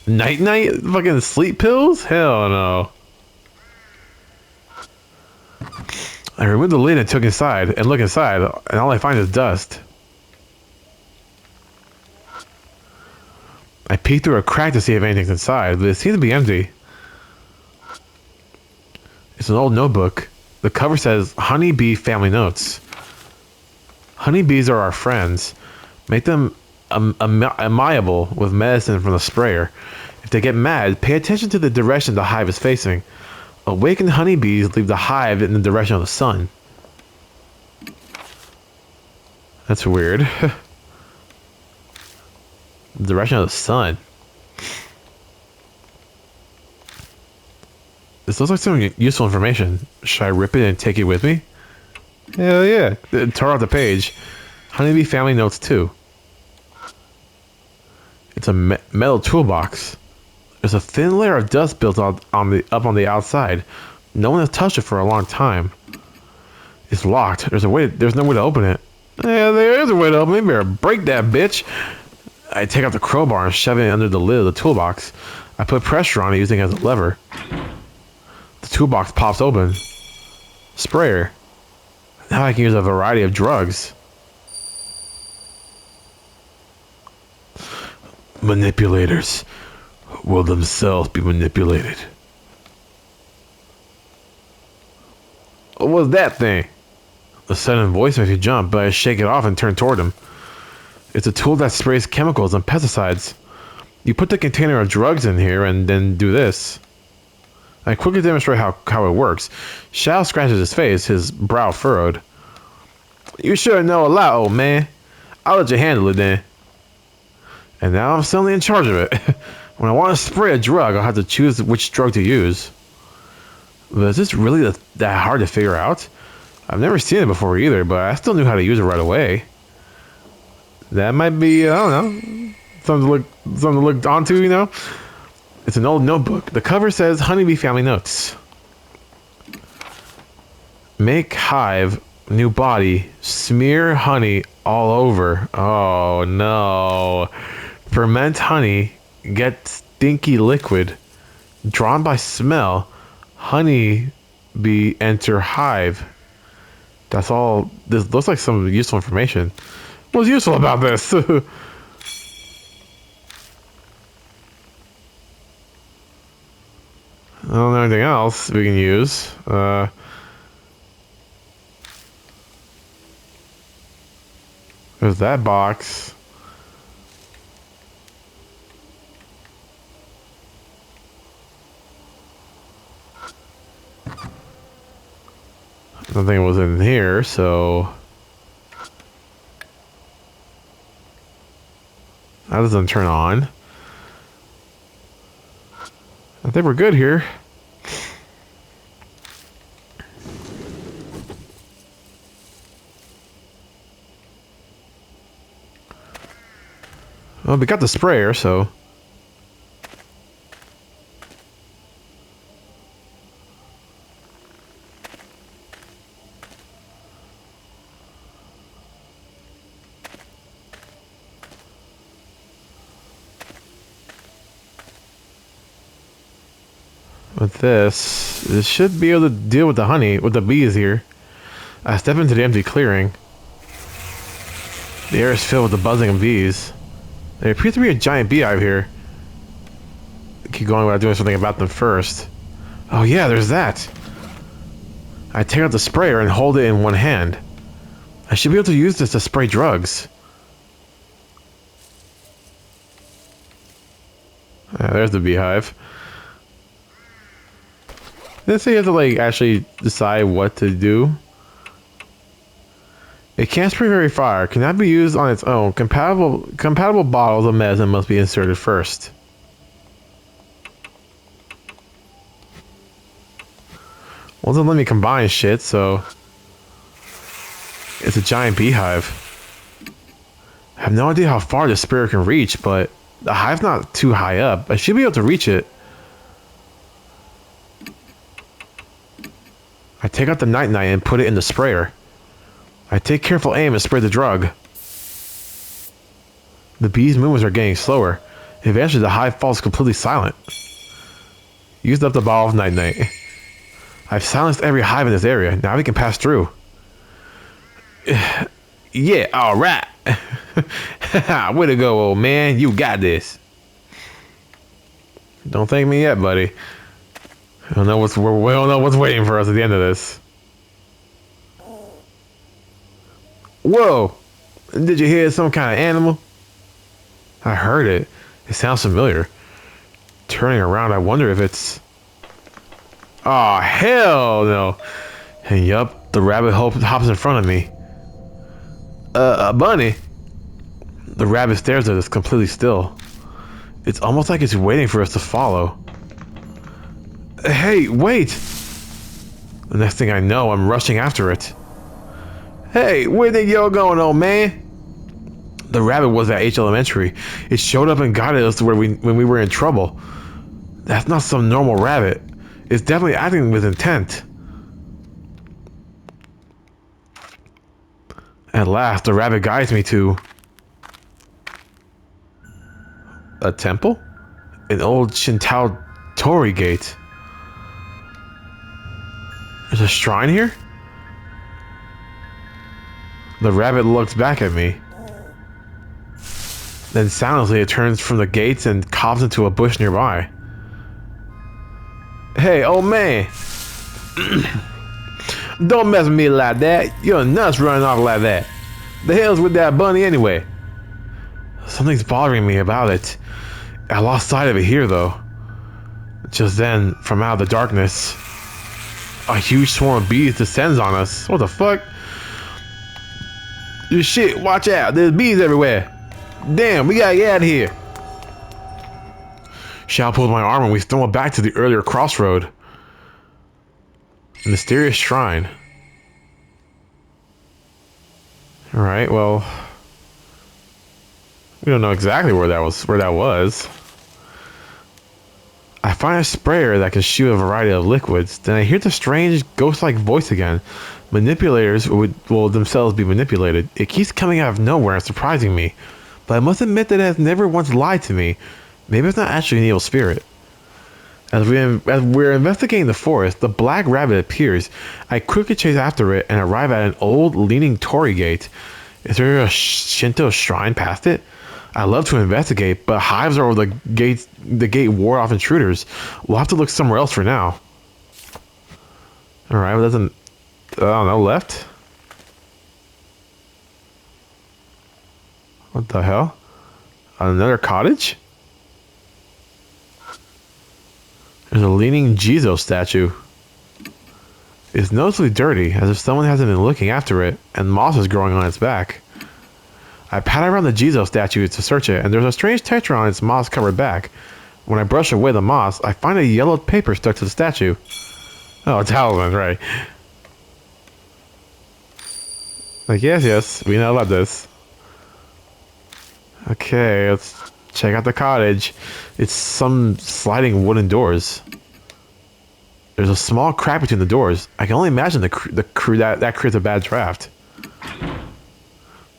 Night-night? Fucking sleep pills? Hell no. I removed the lid and look inside, and all I find is dust. I peek through a crack to see if anything's inside, but it seems to be empty. It's an old notebook. The cover says, Honeybee Family Notes. Honeybees are our friends. Make them amiable with medicine from the sprayer. If they get mad, pay attention to the direction the hive is facing. Awakened honeybees leave the hive in the direction of the sun. That's weird. The direction of the sun. This looks like some useful information. Should I rip it and take it with me? Hell yeah. Tear off the page. Honeybee Family Notes 2. It's a metal toolbox. There's a thin layer of dust built up on the outside. No one has touched it for a long time. It's locked. There's no way to open it. Yeah, there is a way to open it. Better break that bitch. I take out the crowbar and shove it under the lid of the toolbox. I put pressure on it using it as a lever. The toolbox pops open. Sprayer. Now I can use a variety of drugs. Manipulators will themselves be manipulated. What was that thing? The sudden voice makes me jump, but I shake it off and turn toward him. It's a tool that sprays chemicals and pesticides. You put the container of drugs in here and then do this. I quickly demonstrate how it works. Shao scratches his face, his brow furrowed. You sure know a lot, old man. I'll let you handle it then. And now I'm suddenly in charge of it. When I want to spray a drug, I'll have to choose which drug to use. But is this really that hard to figure out? I've never seen it before either, but I still knew how to use it right away. That might be, I don't know, something to look onto, you know? It's an old notebook. The cover says Honeybee Family Notes. Make hive, new body, smear honey all over. Oh no. Ferment honey, get stinky liquid. Drawn by smell, honey bee enter hive. That's all. This looks like some useful information. What's useful about this? I don't know anything else we can use. There's that box. Nothing was in here, so that doesn't turn on. I think we're good here. Well, we got the sprayer, so. With this should be able to deal with the honey, with the bees here. I step into the empty clearing. The air is filled with the buzzing of bees. There appears to be a giant beehive here. Keep going without doing something about them first. Oh yeah, there's that. I take out the sprayer and hold it in one hand. I should be able to use this to spray drugs. There's the beehive. Didn't say you have to like actually decide what to do. It can't spray very far. Cannot be used on its own. Compatible bottles of medicine must be inserted first. Well, it doesn't let me combine shit, so it's a giant beehive. I have no idea how far this sprayer can reach, but the hive's not too high up. I should be able to reach it. I take out the night-night and put it in the sprayer. I take careful aim and spray the drug. The bees' movements are getting slower. Eventually, the hive falls completely silent. Used up the bottle of night-night. I've silenced every hive in this area. Now we can pass through. Yeah, alright. Way to go, old man. You got this. Don't thank me yet, buddy. We don't know what's waiting for us at the end of this. Whoa! Did you hear some kind of animal? I heard it. It sounds familiar. Turning around, I wonder if it's... Oh, hell no! And yup, the rabbit hops in front of me. A bunny? The rabbit stares at us completely still. It's almost like it's waiting for us to follow. Hey, wait! The next thing I know, I'm rushing after it. Hey, where think y'all going, old man? The rabbit was at H Elementary. It showed up and guided us to where when we were in trouble. That's not some normal rabbit. It's definitely acting with intent. At last, the rabbit guides me to... a temple? An old Shinto torii gate. There's a shrine here? The rabbit looks back at me. Then silently it turns from the gates and coughs into a bush nearby. Hey, old man! Don't mess with me like that. You're nuts running off like that. The hell's with that bunny anyway? Something's bothering me about it. I lost sight of it here though. Just then, from out of the darkness, a huge swarm of bees descends on us. What the fuck? Shit, watch out. There's bees everywhere. Damn, we gotta get out of here. Shao pulls my arm and we stumble back to the earlier crossroad. A mysterious shrine. Alright, well... we don't know exactly where that was. I find a sprayer that can shoot a variety of liquids. Then I hear the strange ghost-like voice again. Manipulators will themselves be manipulated. It keeps coming out of nowhere and surprising me. But I must admit that it has never once lied to me. Maybe it's not actually an evil spirit. As we're investigating the forest, the black rabbit appears. I quickly chase after it and arrive at an old, leaning torii gate. Is there a Shinto shrine past it? I love to investigate, but hives are over the gate ward off intruders. We'll have to look somewhere else for now. Alright, well, doesn't... Oh, no, left? What the hell? Another cottage? There's a leaning Jizo statue. It's noticeably dirty, as if someone hasn't been looking after it, and moss is growing on its back. I pat around the Jizo statue to search it, and there's a strange texture on its moss-covered back. When I brush away the moss, I find a yellowed paper stuck to the statue. Oh, a talisman, right. Like, yes, we know about this. Okay, let's check out the cottage. It's some sliding wooden doors. There's a small crack between the doors. I can only imagine that creates a bad draft.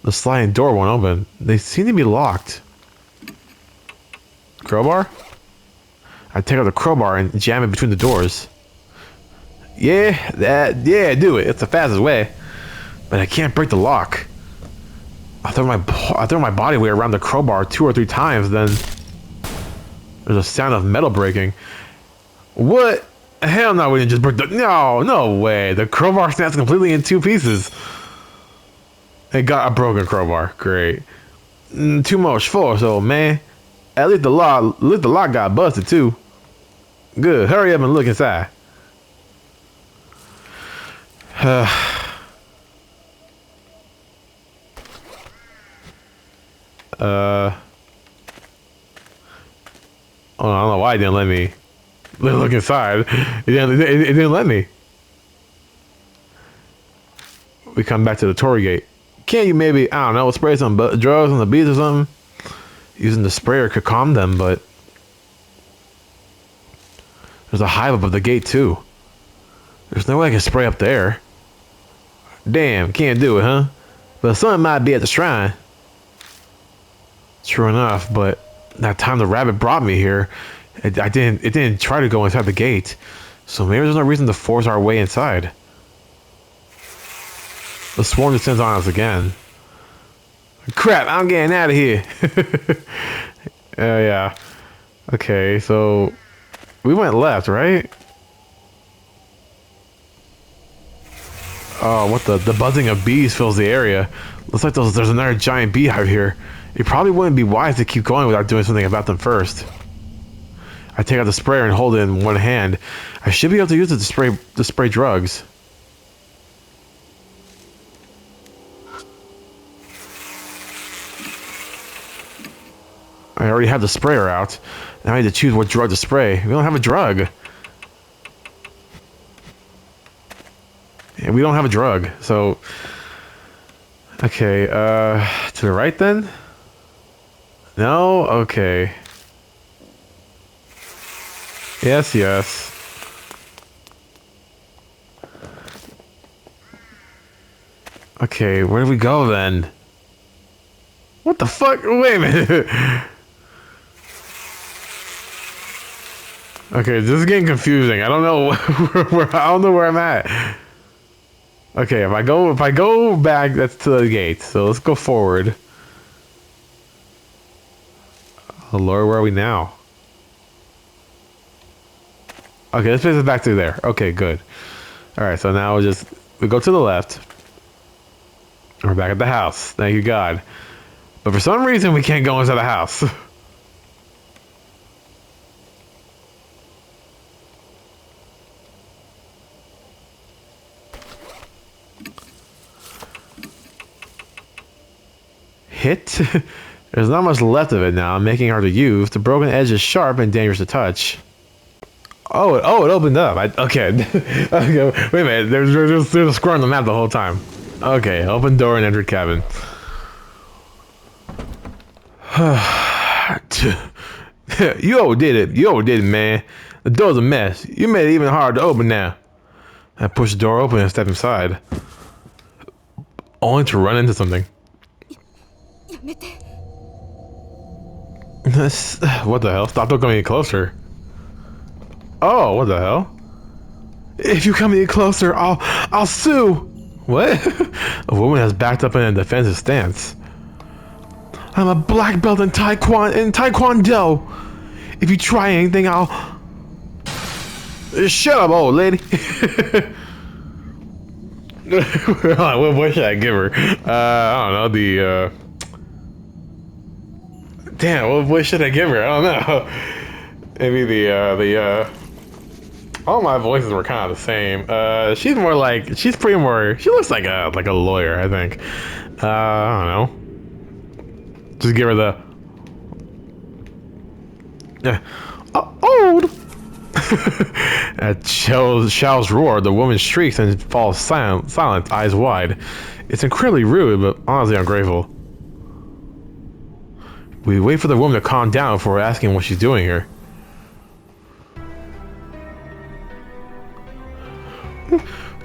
The sliding door won't open. They seem to be locked. Crowbar? I take out the crowbar and jam it between the doors. Yeah, do it. It's the fastest way. But I can't break the lock. I throw my body weight around the crowbar 2 or 3 times, then there's a sound of metal breaking. What? Hell no, we didn't just break the... No way. The crowbar snaps completely in 2 pieces. It got a broken crowbar. Great. Too much force, old man. At least the lock got busted too. Good. Hurry up and look inside. Oh, I don't know why it didn't let me look inside. It didn't let me. We come back to the torii gate. Can't you maybe, I don't know, spray some drugs on the bees or something? Using the sprayer could calm them, but there's a hive above the gate too. There's no way I can spray up there. Damn, can't do it, huh? But something might be at the shrine. True enough, but that time the rabbit brought me here, it didn't try to go inside the gate. So maybe there's no reason to force our way inside. The swarm descends on us again. Crap, I'm getting out of here. Yeah. Okay, so we went left, right? Oh, what the buzzing of bees fills the area. Looks like there's another giant beehive here. It probably wouldn't be wise to keep going without doing something about them first. I take out the sprayer and hold it in one hand. I should be able to use it to spray drugs. I already have the sprayer out. Now I need to choose what drug to spray. We don't have a drug. Yeah, we don't have a drug, so... Okay, to the right then? No? Okay. Yes. Okay, where do we go then? What the fuck? Wait a minute. Okay, this is getting confusing. I don't know I don't know where I'm at. Okay, if I go back, that's to the gate. So let's go forward. Oh Lord, where are we now? Okay, this place is back to there. Okay, good. Alright, so now we go to the left. We're back at the house. Thank you, God. But for some reason, we can't go inside the house. Hit? There's not much left of it now, making it hard to use. The broken edge is sharp and dangerous to touch. Oh, it opened up. Okay. Okay. Wait a minute. There's a square on the map the whole time. Okay. Open door and enter cabin. You did it, man. The door's a mess. You made it even harder to open now. I pushed the door open and stepped inside, only to run into something. What the hell? Stop coming any closer. Oh, what the hell? If you come any closer, I'll sue. What? A woman has backed up in a defensive stance. I'm a black belt in Taekwondo. If you try anything, I'll... Shut up, old lady. What should I give her? I don't know, Damn, what should I give her? I don't know. Maybe all my voices were kind of the same. She's pretty more... She looks like a lawyer, I think. I don't know. Just give her the... Old! At Xiao's roar, the woman shrieks and falls silent, eyes wide. It's incredibly rude, but honestly ungrateful. We wait for the woman to calm down before asking what she's doing here.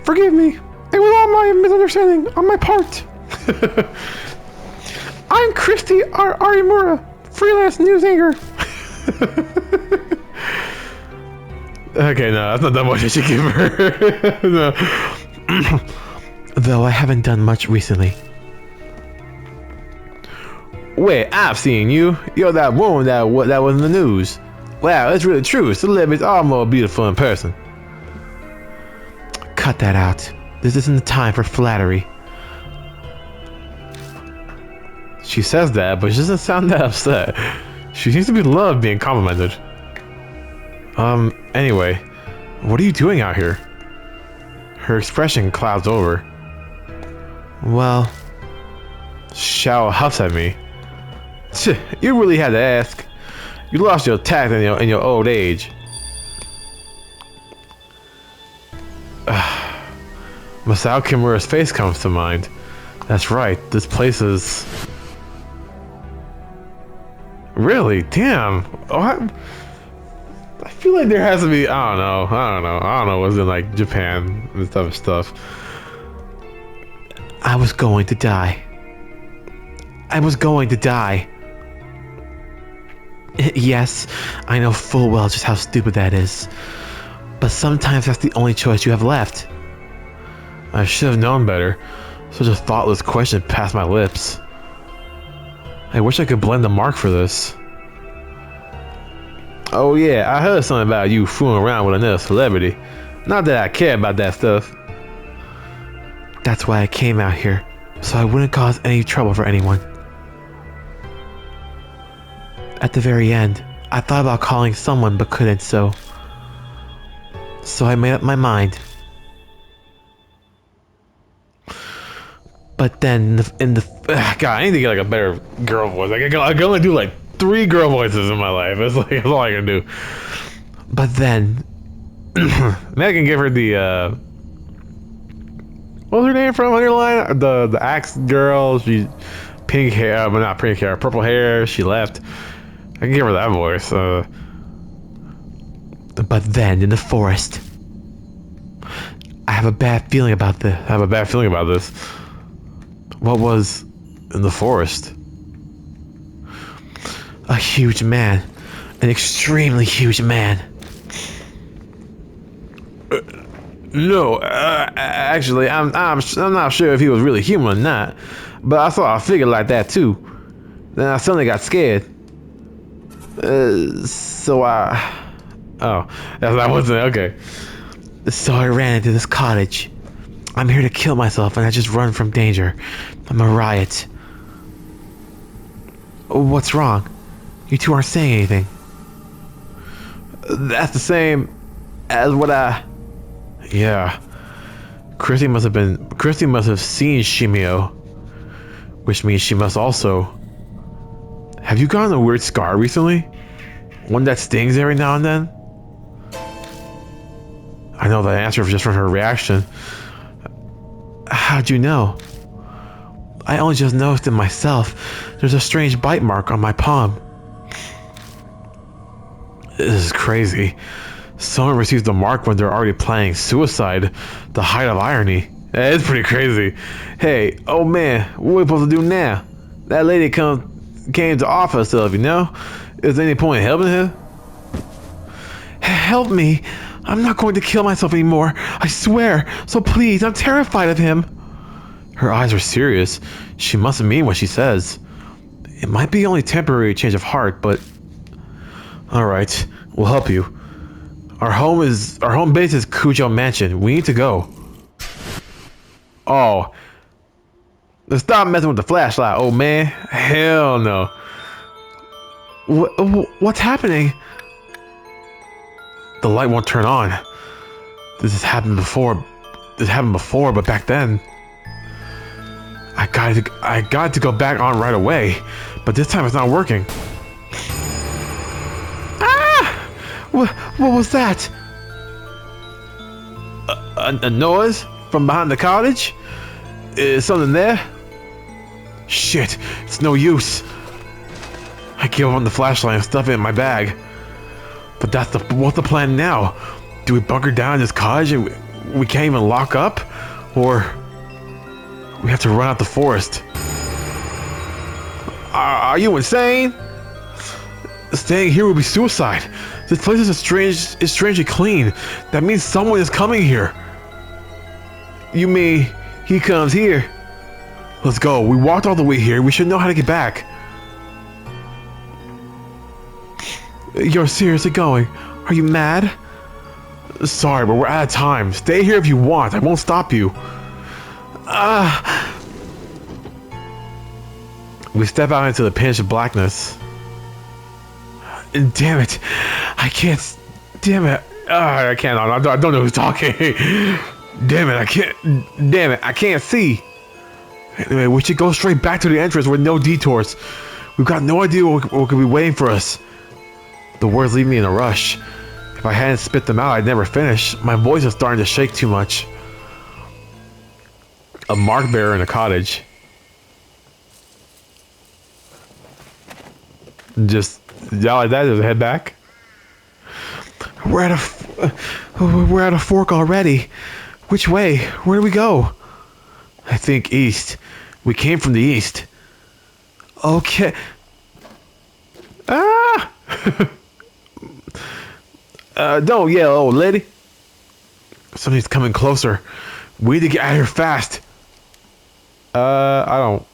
Forgive me. It was all my misunderstanding on my part. I'm Christy Arimura, freelance news anchor. Okay, no, that's not that much I should give her. No. Though I haven't done much recently. Wait, I've seen you. You're that woman that was in the news. Wow, it's really true. Celebrities are more beautiful in person. Cut that out. This isn't the time for flattery. She says that, but she doesn't sound that upset. She seems to be loved being complimented. Anyway, what are you doing out here? Her expression clouds over. Well, Xiao huffs at me. You really had to ask. You lost your tact in your old age. Masao Kimura's face comes to mind. That's right, this place is... Really? Damn. Oh, I feel like there has to be... I don't know what's in like Japan and stuff. I was going to die. Yes, I know full well just how stupid that is. But sometimes that's the only choice you have left. I should have known better. Such a thoughtless question passed my lips. I wish I could blame the mark for this. Oh yeah, I heard something about you fooling around with another celebrity. Not that I care about that stuff. That's why I came out here, so I wouldn't cause any trouble for anyone. At the very end, I thought about calling someone but couldn't, so I made up my mind. But then God, I need to get like a better girl voice. I can only do like 3 girl voices in my life. That's all I can do. But then, maybe I can give her the what was her name from Underline? The axe girl. She pink hair, but not pink hair, purple hair. She left. I can give her that voice. But then in the forest, I have a bad feeling about this. What was in the forest? A huge man. An extremely huge man. No, actually, I'm not sure if he was really human or not. But I saw a figure like that too. Then I suddenly got scared. So that wasn't okay. So I ran into this cottage. I'm here to kill myself and I just run from danger. I'm a riot. What's wrong? You two aren't saying anything. That's the same as what Yeah. Christy must have seen Shimio. Which means she must also... Have you gotten a weird scar recently? One that stings every now and then? I know the answer just from her reaction. How'd you know? I only just noticed it myself. There's a strange bite mark on my palm. This is crazy. Someone receives the mark when they're already planning suicide. The height of irony. It's pretty crazy. Hey, oh man, what are we supposed to do now? That lady came to offer herself, you know? Is there any point in helping her? Help me. I'm not going to kill myself anymore. I swear. So please, I'm terrified of him. Her eyes are serious. She mustn't mean what she says. It might be only temporary change of heart, but... Alright, we'll help you. Our home base is Kazuo Mansion. We need to go. Oh. Let's stop messing with the flashlight, old man. Hell no. What's happening? The light won't turn on. This has happened before. But back then. I got to go back on right away. But this time it's not working. Ah! What was that? A noise from behind the cottage? Is something there? Shit, it's no use. I give up on the flashlight and stuff it in my bag. But what's the plan now? Do we bunker down in this cottage and we can't even lock up? Or we have to run out the forest? Are you insane? Staying here would be suicide. This place is strangely clean. That means someone is coming here. You mean he comes here? Let's go. We walked all the way here. We should know how to get back. You're seriously going? Are you mad? Sorry, but we're out of time. Stay here if you want. I won't stop you. We step out into the pitch blackness. Damn it. I can't. Damn it. I can't. I don't know who's talking. Damn it. I can't. Damn it. I can't see. Anyway, we should go straight back to the entrance with no detours. We've got no idea what could be waiting for us. The words leave me in a rush. If I hadn't spit them out, I'd never finish. My voice is starting to shake too much. A mark bearer in a cottage. Just yell like that, just head back. We're at a fork already. Which way? Where do we go? I think east. We came from the east. Okay. Ah! Don't yell, old lady. Something's coming closer. We need to get out of here fast. I don't.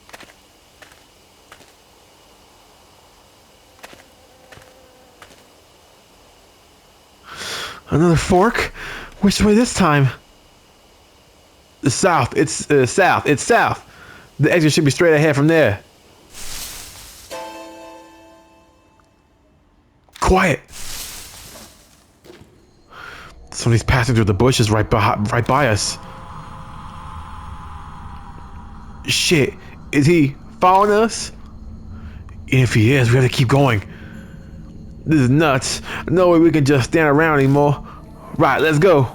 Another fork? Which way this time? The south. It's south. It's south. The exit should be straight ahead from there. Quiet. Somebody's passing through the bushes right by us. Shit. Is he following us? If he is, we have to keep going. This is nuts. No way we can just stand around anymore. Right, let's go.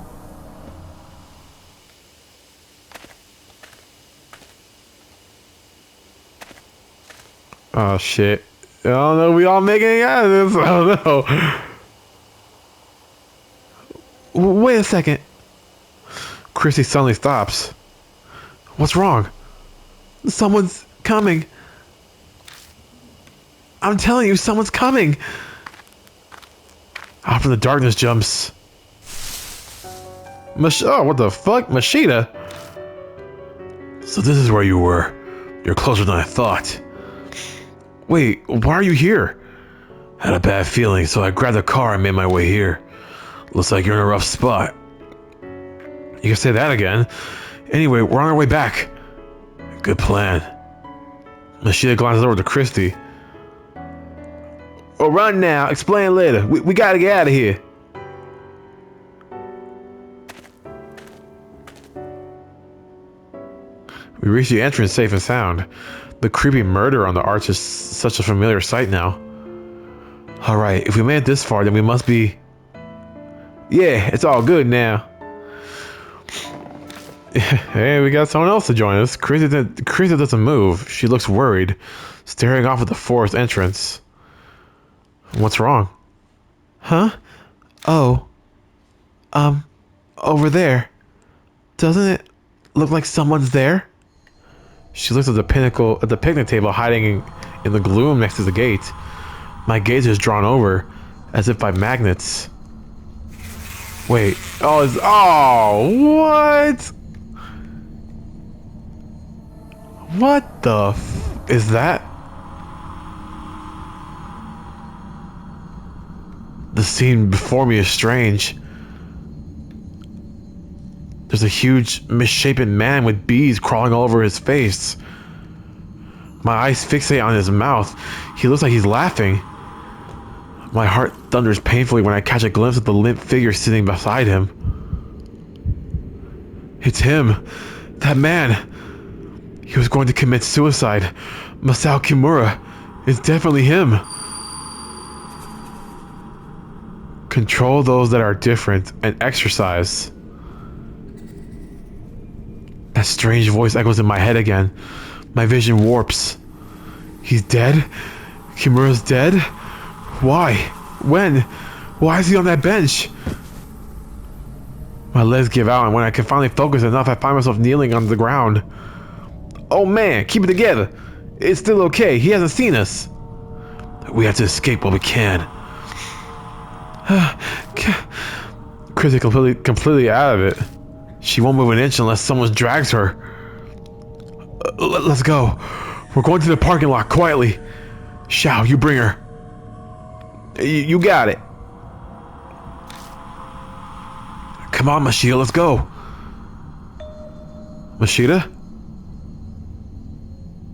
Oh shit. I don't know, we all making it out of this. I don't know. Wait a second. Chrissy suddenly stops. What's wrong? Someone's coming. I'm telling you, someone's coming. Out from the darkness jumps. Oh, what the fuck? Machida? So this is where you were. You're closer than I thought. Wait, why are you here? Had a bad feeling, so I grabbed a car and made my way here. Looks like you're in a rough spot. You can say that again. Anyway, we're on our way back. Good plan. Machida glances over to Christy. Oh, run now. Explain later. We gotta get out of here. We reach the entrance safe and sound. The creepy murder on the arch is such a familiar sight now. Alright, if we made it this far, then we must be... Yeah, it's all good now. Hey, we got someone else to join us. Chrissy doesn't move. She looks worried, staring off at the forest entrance. What's wrong? Huh? Oh. Over there. Doesn't it look like someone's there? She looks at the picnic table hiding in the gloom next to the gate. My gaze is drawn over, as if by magnets. Wait. What? What the is that? The scene before me is strange. There's a huge, misshapen man with bees crawling all over his face. My eyes fixate on his mouth. He looks like he's laughing. My heart thunders painfully when I catch a glimpse of the limp figure sitting beside him. It's him. That man. He was going to commit suicide. Masao Kimura. It's definitely him. Control those that are different and exercise. That strange voice echoes in my head again. My vision warps. He's dead? Kimura's dead? Why? When? Why is he on that bench? My legs give out, and when I can finally focus enough, I find myself kneeling on the ground. Oh man, keep it together. It's still okay. He hasn't seen us. We have to escape while we can. Chris is completely out of it. She won't move an inch unless someone drags her. Let's go. We're going to the parking lot quietly. Shao, you bring her. You got it. Come on, Mashida, let's go. Mashida?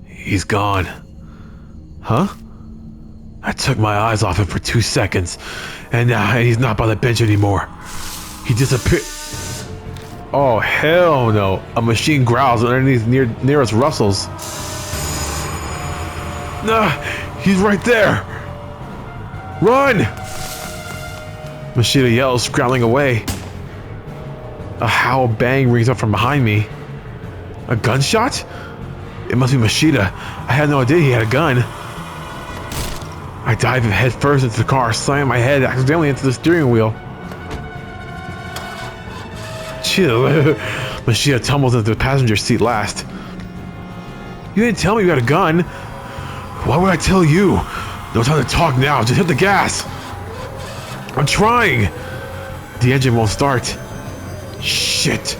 He's gone. Huh? I took my eyes off him for 2 seconds, and now he's not by the bench anymore. He disappeared. Oh, hell no. A machine growls underneath nearest rustles. Nah, he's right there. Run! Mashida yells, scrambling away. A howl bang rings up from behind me. A gunshot? It must be Mashida. I had no idea he had a gun. I dive head first into the car, slamming my head accidentally into the steering wheel. Chill. Mashida tumbles into the passenger seat last. You didn't tell me you had a gun. Why would I tell you? No time to talk now. Just hit the gas. I'm trying. The engine won't start. Shit.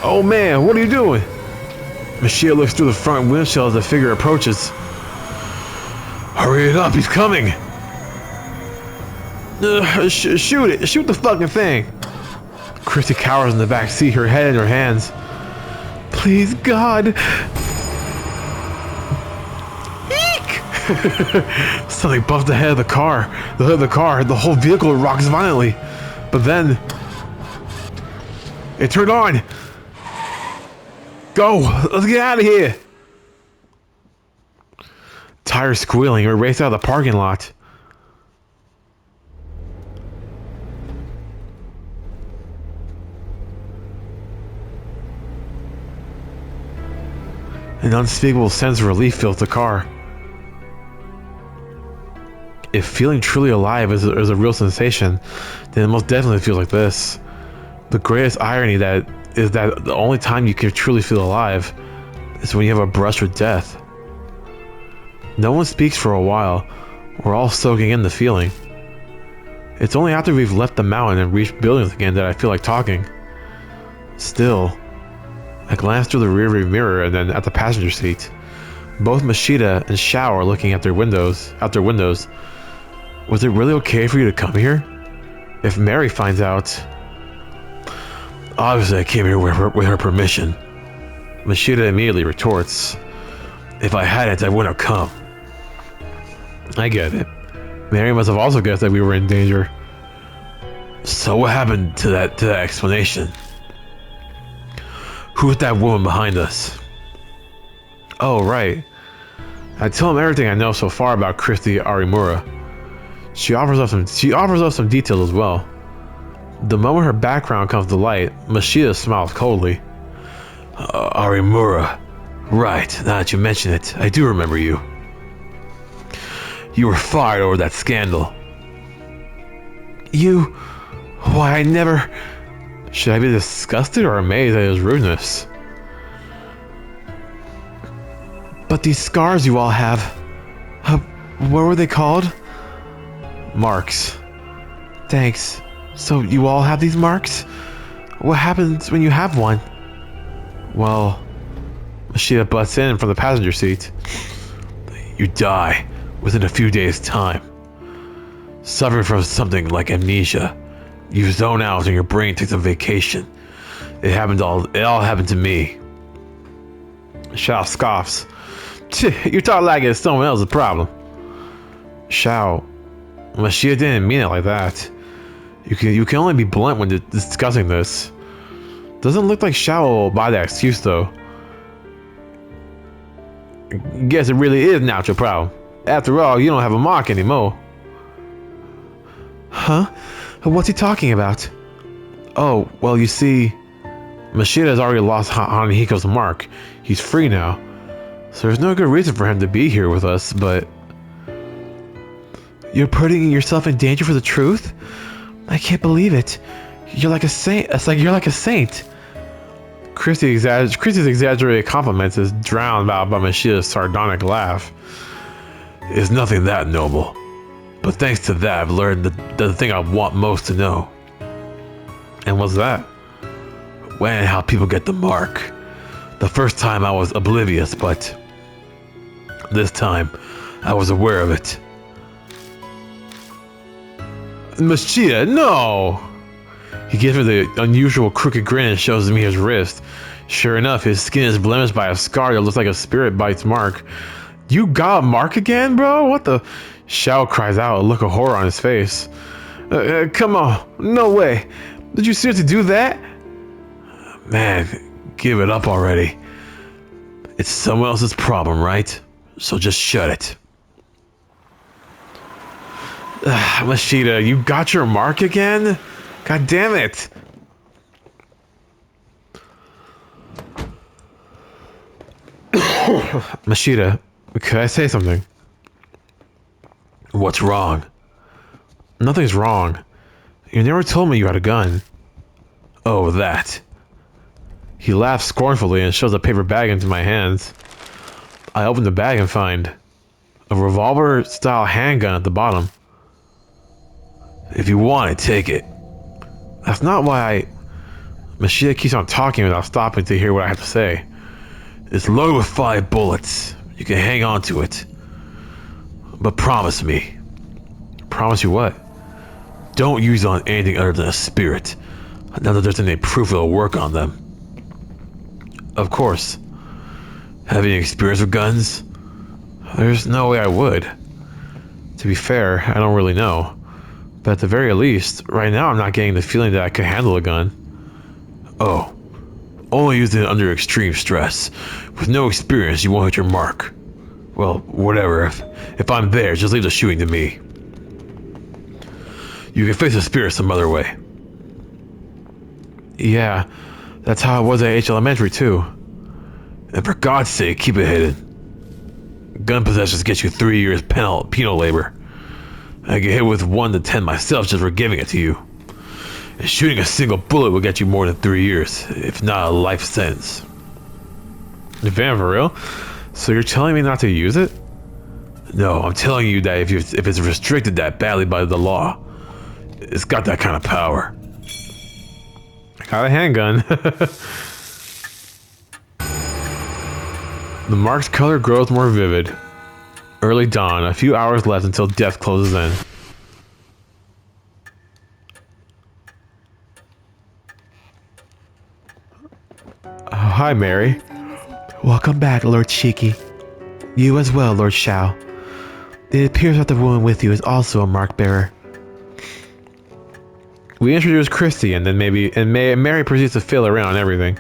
Oh man, what are you doing? Mashida looks through the front windshield as the figure approaches. Hurry it up, he's coming. Shoot it. Shoot the fucking thing. Chrissy cowers in the back seat, her head in her hands. Please, God. Eek! Something bumped the head of the car. The hood of the car. The whole vehicle rocks violently. But then... it turned on. Go. Let's get out of here. Tires squealing. We race out of the parking lot. An unspeakable sense of relief fills the car. If feeling truly alive is a real sensation, then it most definitely feels like this. The greatest irony is that the only time you can truly feel alive is when you have a brush with death. No one speaks for a while. We're all soaking in the feeling. It's only after we've left the mountain and reached buildings again that I feel like talking. Still, I glance through the rearview mirror and then at the passenger seat. Both Mashida and Shao are looking at their windows. Was it really okay for you to come here? If Mary finds out... Obviously I came here with her permission. Mashida immediately retorts. If I hadn't, I wouldn't have come. I get it. Mary must have also guessed that we were in danger. So what happened to that explanation? Who's that woman behind us? Oh, right. I tell him everything I know so far about Christy Arimura. She offers us some details as well. The moment her background comes to light, Mashida smiles coldly. Arimura. Right, now that you mention it, I do remember you. You were fired over that scandal. You... Why, I never... Should I be disgusted or amazed at his rudeness? But these scars you all have... what were they called? Marks. Thanks. So you all have these marks? What happens when you have one? Well... Mashita butts in from the passenger seat. You die within a few days' time. Suffering from something like amnesia. You zone out and your brain takes a vacation. It all happened to me. Shao scoffs. You talk like it's someone else's problem. Shao, Mashita didn't mean it like that. You can only be blunt when discussing this. Doesn't look like Shao will buy that excuse though. Guess it really is not your problem. After all, you don't have a mark anymore. Huh? What's he talking about? Oh, well, you see, Mashita has already lost Hanahiko's mark. He's free now. So there's no good reason for him to be here with us, but... You're putting yourself in danger for the truth? I can't believe it. You're like a saint. It's like you're like a saint. Chrissy's exaggerated compliments is drowned out by Mashita's sardonic laugh. It's nothing that noble. But thanks to that, I've learned the thing I want most to know. And what's that? When and how people get the mark. The first time I was oblivious, but this time I was aware of it. Mashita, no! He gives me the unusual crooked grin and shows me his wrist. Sure enough, his skin is blemished by a scar that looks like a spirit bite's mark. You got a mark again, bro? What the... Shao cries out, a look of horror on his face. Come on, no way. Did you seriously do that? Man, give it up already. It's someone else's problem, right? So just shut it. Mashita, you got your mark again? God damn it. Mashita, could I say something? What's wrong? Nothing's wrong. You never told me you had a gun. Oh, that. He laughs scornfully and shoves a paper bag into my hands. I open the bag and find a revolver-style handgun at the bottom. If you want it, take it. That's not why I... Mashita keeps on talking without stopping to hear what I have to say. It's loaded with 5 bullets. You can hang on to it. But promise me. Promise you what? Don't use it on anything other than a spirit. Now that there's any proof it'll work on them. Of course. Have any experience with guns? There's no way I would. To be fair, I don't really know. But at the very least, right now I'm not getting the feeling that I could handle a gun. Oh. Only use it under extreme stress. With no experience, you won't hit your mark. Well, whatever. If I'm there, just leave the shooting to me. You can face the spirit some other way. Yeah, that's how it was at H Elementary too. And for God's sake, keep it hidden. Gun possessions get you 3 years penal labor. I get hit with 1 to 10 myself just for giving it to you. And shooting a single bullet will get you more than 3 years, if not a life sentence. Van, for real? So you're telling me not to use it? No, I'm telling you that if it's restricted that badly by the law, it's got that kind of power. I got a handgun. The mark's color grows more vivid. Early dawn, a few hours left until death closes in. Oh, hi, Mary. Welcome back, Lord Shiki. You as well, Lord Shao. It appears that the woman with you is also a mark bearer. We introduce Christy, and then Mary proceeds to fill around everything.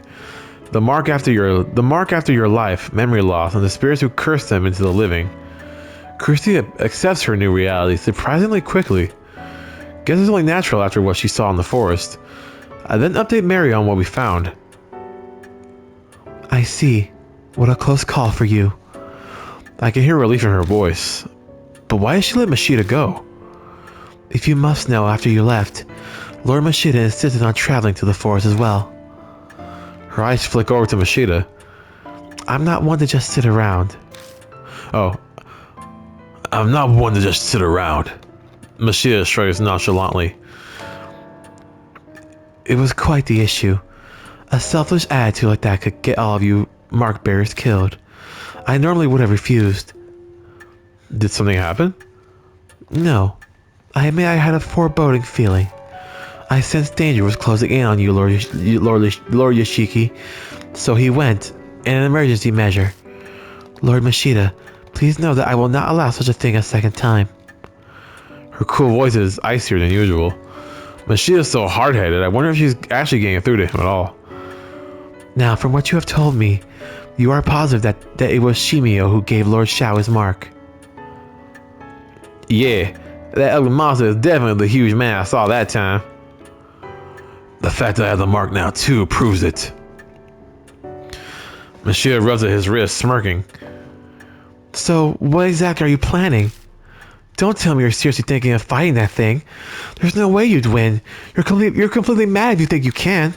The mark after your life, memory loss, and the spirits who cursed them into the living. Christy accepts her new reality surprisingly quickly. Guess it's only natural after what she saw in the forest. I then update Mary on what we found. I see. What a close call for you. I can hear relief in her voice. But why did she let Mashita go? If you must know, after you left, Lord Mashida insisted on traveling to the forest as well. Her eyes flick over to Mashida. I'm not one to just sit around. Oh, I'm not one to just sit around. Mashida shrugs nonchalantly. It was quite the issue. A selfish attitude like that could get all of you mark bearers killed. I normally would have refused. Did something happen? No. I admit I had a foreboding feeling. I sensed danger was closing in on you, Lord Yoshiki. So he went, in an emergency measure. Lord Mashida, please know that I will not allow such a thing a second time. Her cool voice is icier than usual. Mashida's so hard-headed, I wonder if she's actually getting through to him at all. Now, from what you have told me, you are positive that it was Shimio who gave Lord Shao his mark. Yeah, that ugly monster is definitely the huge man I saw that time. The fact that I have the mark now too proves it. Mashida rubs at his wrist, smirking. So, what exactly are you planning? Don't tell me you're seriously thinking of fighting that thing. There's no way you'd win. You're completely mad if you think you can.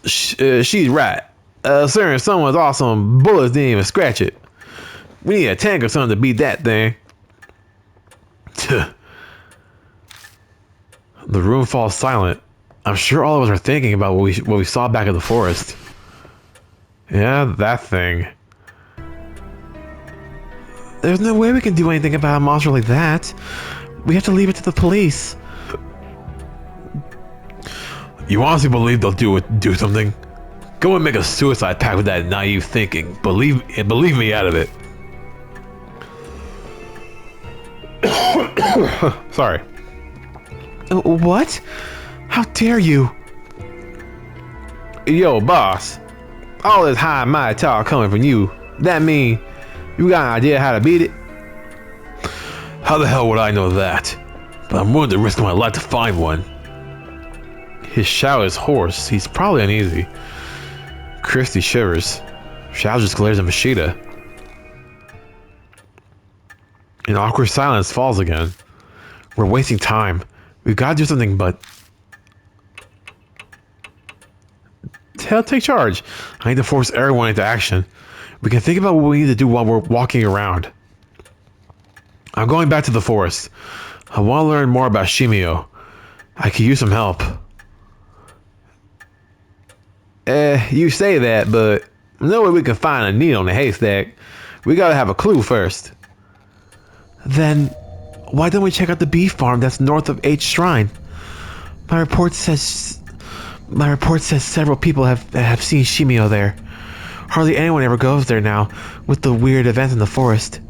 She's right. Sir, someone's awesome bullets didn't even scratch it. We need a tank or something to beat that thing. The room falls silent. I'm sure all of us are thinking about what we saw back in the forest. Yeah, that thing. There's no way we can do anything about a monster like that. We have to leave it to the police. You honestly believe they'll do something? Go and make a suicide pact with that naive thinking. Believe me out of it. Sorry. What? How dare you? Yo, boss. All this high and mighty talk coming from you. That mean you got an idea how to beat it? How the hell would I know that? But I'm willing to risk my life to find one. His shout is hoarse. He's probably uneasy. Christy shivers. Shao just glares at Mashida. An awkward silence falls again. We're wasting time. We've got to do something, but... Take charge. I need to force everyone into action. We can think about what we need to do while we're walking around. I'm going back to the forest. I want to learn more about Shimio. I could use some help. You say that, but no way we can find a needle in a haystack. We gotta have a clue first. Then, why don't we check out the bee farm that's north of H Shrine? My report says several people have seen Shimio there. Hardly anyone ever goes there now, with the weird events in the forest.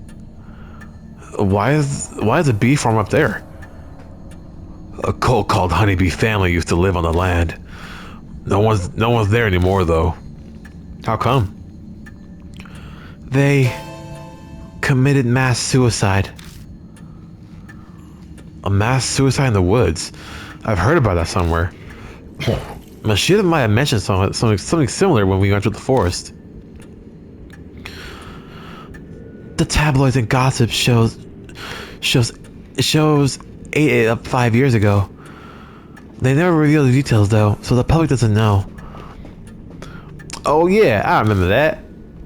Why is a bee farm up there? A cult called Honeybee Family used to live on the land. No one's there anymore, though. How come? They committed mass suicide. A mass suicide in the woods. I've heard about that somewhere. Mashida might have mentioned something similar when we entered the forest. The tabloids and gossip shows 8 up 5 years ago. They never reveal the details though, so the public doesn't know. Oh yeah, I remember that.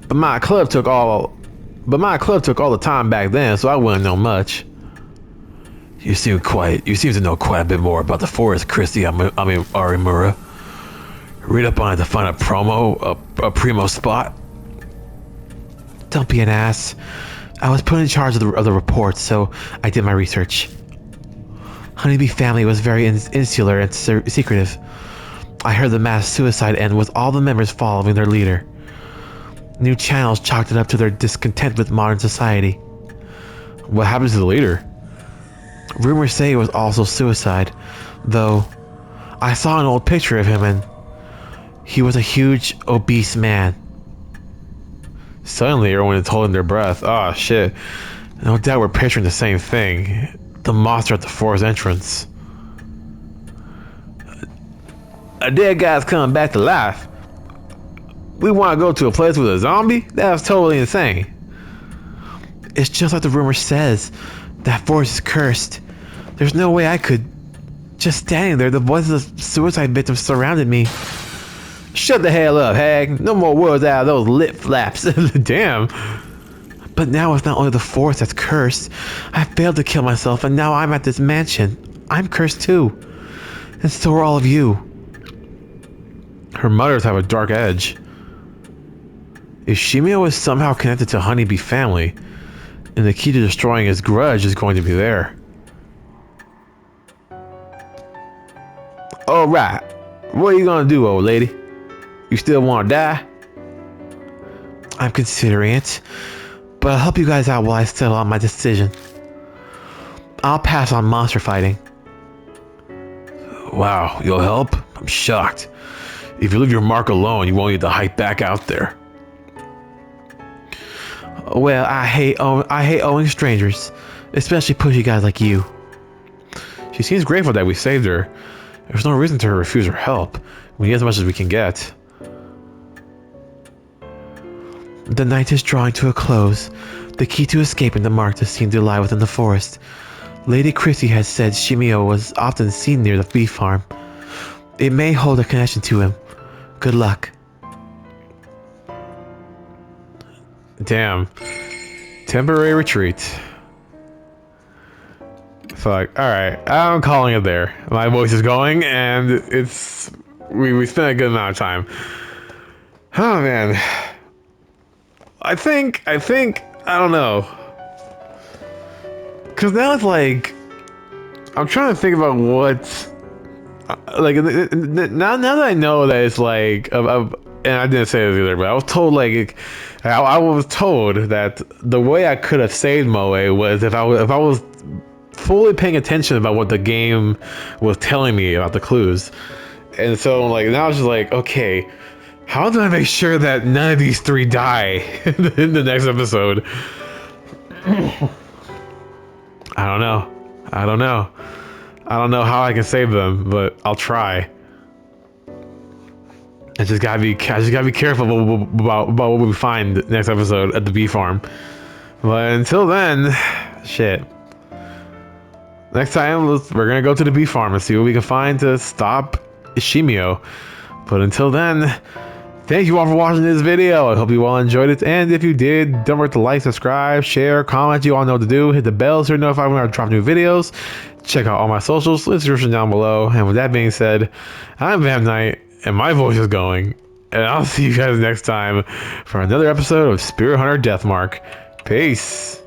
But my club took all the time back then, so I wouldn't know much. You seem to know quite a bit more about the forest, Christy. I mean Arimura. Read up on it to find a primo spot. Don't be an ass. I was put in charge of the report, so I did my research. Honeybee Family was very insular and secretive. I heard the mass suicide end with all the members following their leader. New channels chalked it up to their discontent with modern society. What happened to the leader? Rumors say it was also suicide, though I saw an old picture of him and he was a huge, obese man. Suddenly, everyone is holding their breath. Oh shit. No doubt we're picturing the same thing. The monster at the forest entrance. A dead guy's coming back to life. We want to go to a place with a zombie? That's totally insane. It's just like the rumor says. That forest is cursed. There's no way I could. Just standing there, the voices of suicide victims surrounded me. Shut the hell up, hag. No more words out of those lip flaps. Damn. But now it's not only the force that's cursed. I failed to kill myself, and now I'm at this mansion. I'm cursed too. And so are all of you. Her mutters have a dark edge. If Shimio is somehow connected to Honeybee family, and the key to destroying his grudge is going to be there. Alright, what are you gonna do, old lady? You still wanna die? I'm considering it, but I'll help you guys out while I settle on my decision. I'll pass on monster fighting. Wow, you'll help? I'm shocked. If you leave your mark alone, you won't need to hike back out there. Well, I hate owing strangers, especially pushy guys like you. She seems grateful that we saved her. There's no reason to refuse her help. We need as much as we can get. The night is drawing to a close. The key to escaping the mark does seem to lie within the forest. Lady Chrissy has said Shimio was often seen near the bee farm. It may hold a connection to him. Good luck. Damn. Temporary retreat. Fuck. Alright. I'm calling it there. My voice is going, and it's... We spent a good amount of time. Oh, man. I think... I don't know. Because now it's like... I'm trying to think about what... Like, now that I know that it's like... and I didn't say this either, but I was told, like... I was told that the way I could have saved Moe was if I was fully paying attention about what the game was telling me about the clues. And so, like, now it's just like, okay, how do I make sure that none of these three die in the next episode? I don't know. I don't know how I can save them, but I'll try. I just gotta be careful about what we find next episode at the bee farm. But until then, shit. Next time, we're gonna go to the bee farm and see what we can find to stop Ishimio. But until then, thank you all for watching this video. I hope you all enjoyed it. And if you did, don't forget to like, subscribe, share, comment. You all know what to do. Hit the bell so you're notified when I drop new videos. Check out all my socials in the description down below. And with that being said, I'm Vamp Knight, and my voice is going. And I'll see you guys next time for another episode of Spirit Hunter Deathmark. Peace.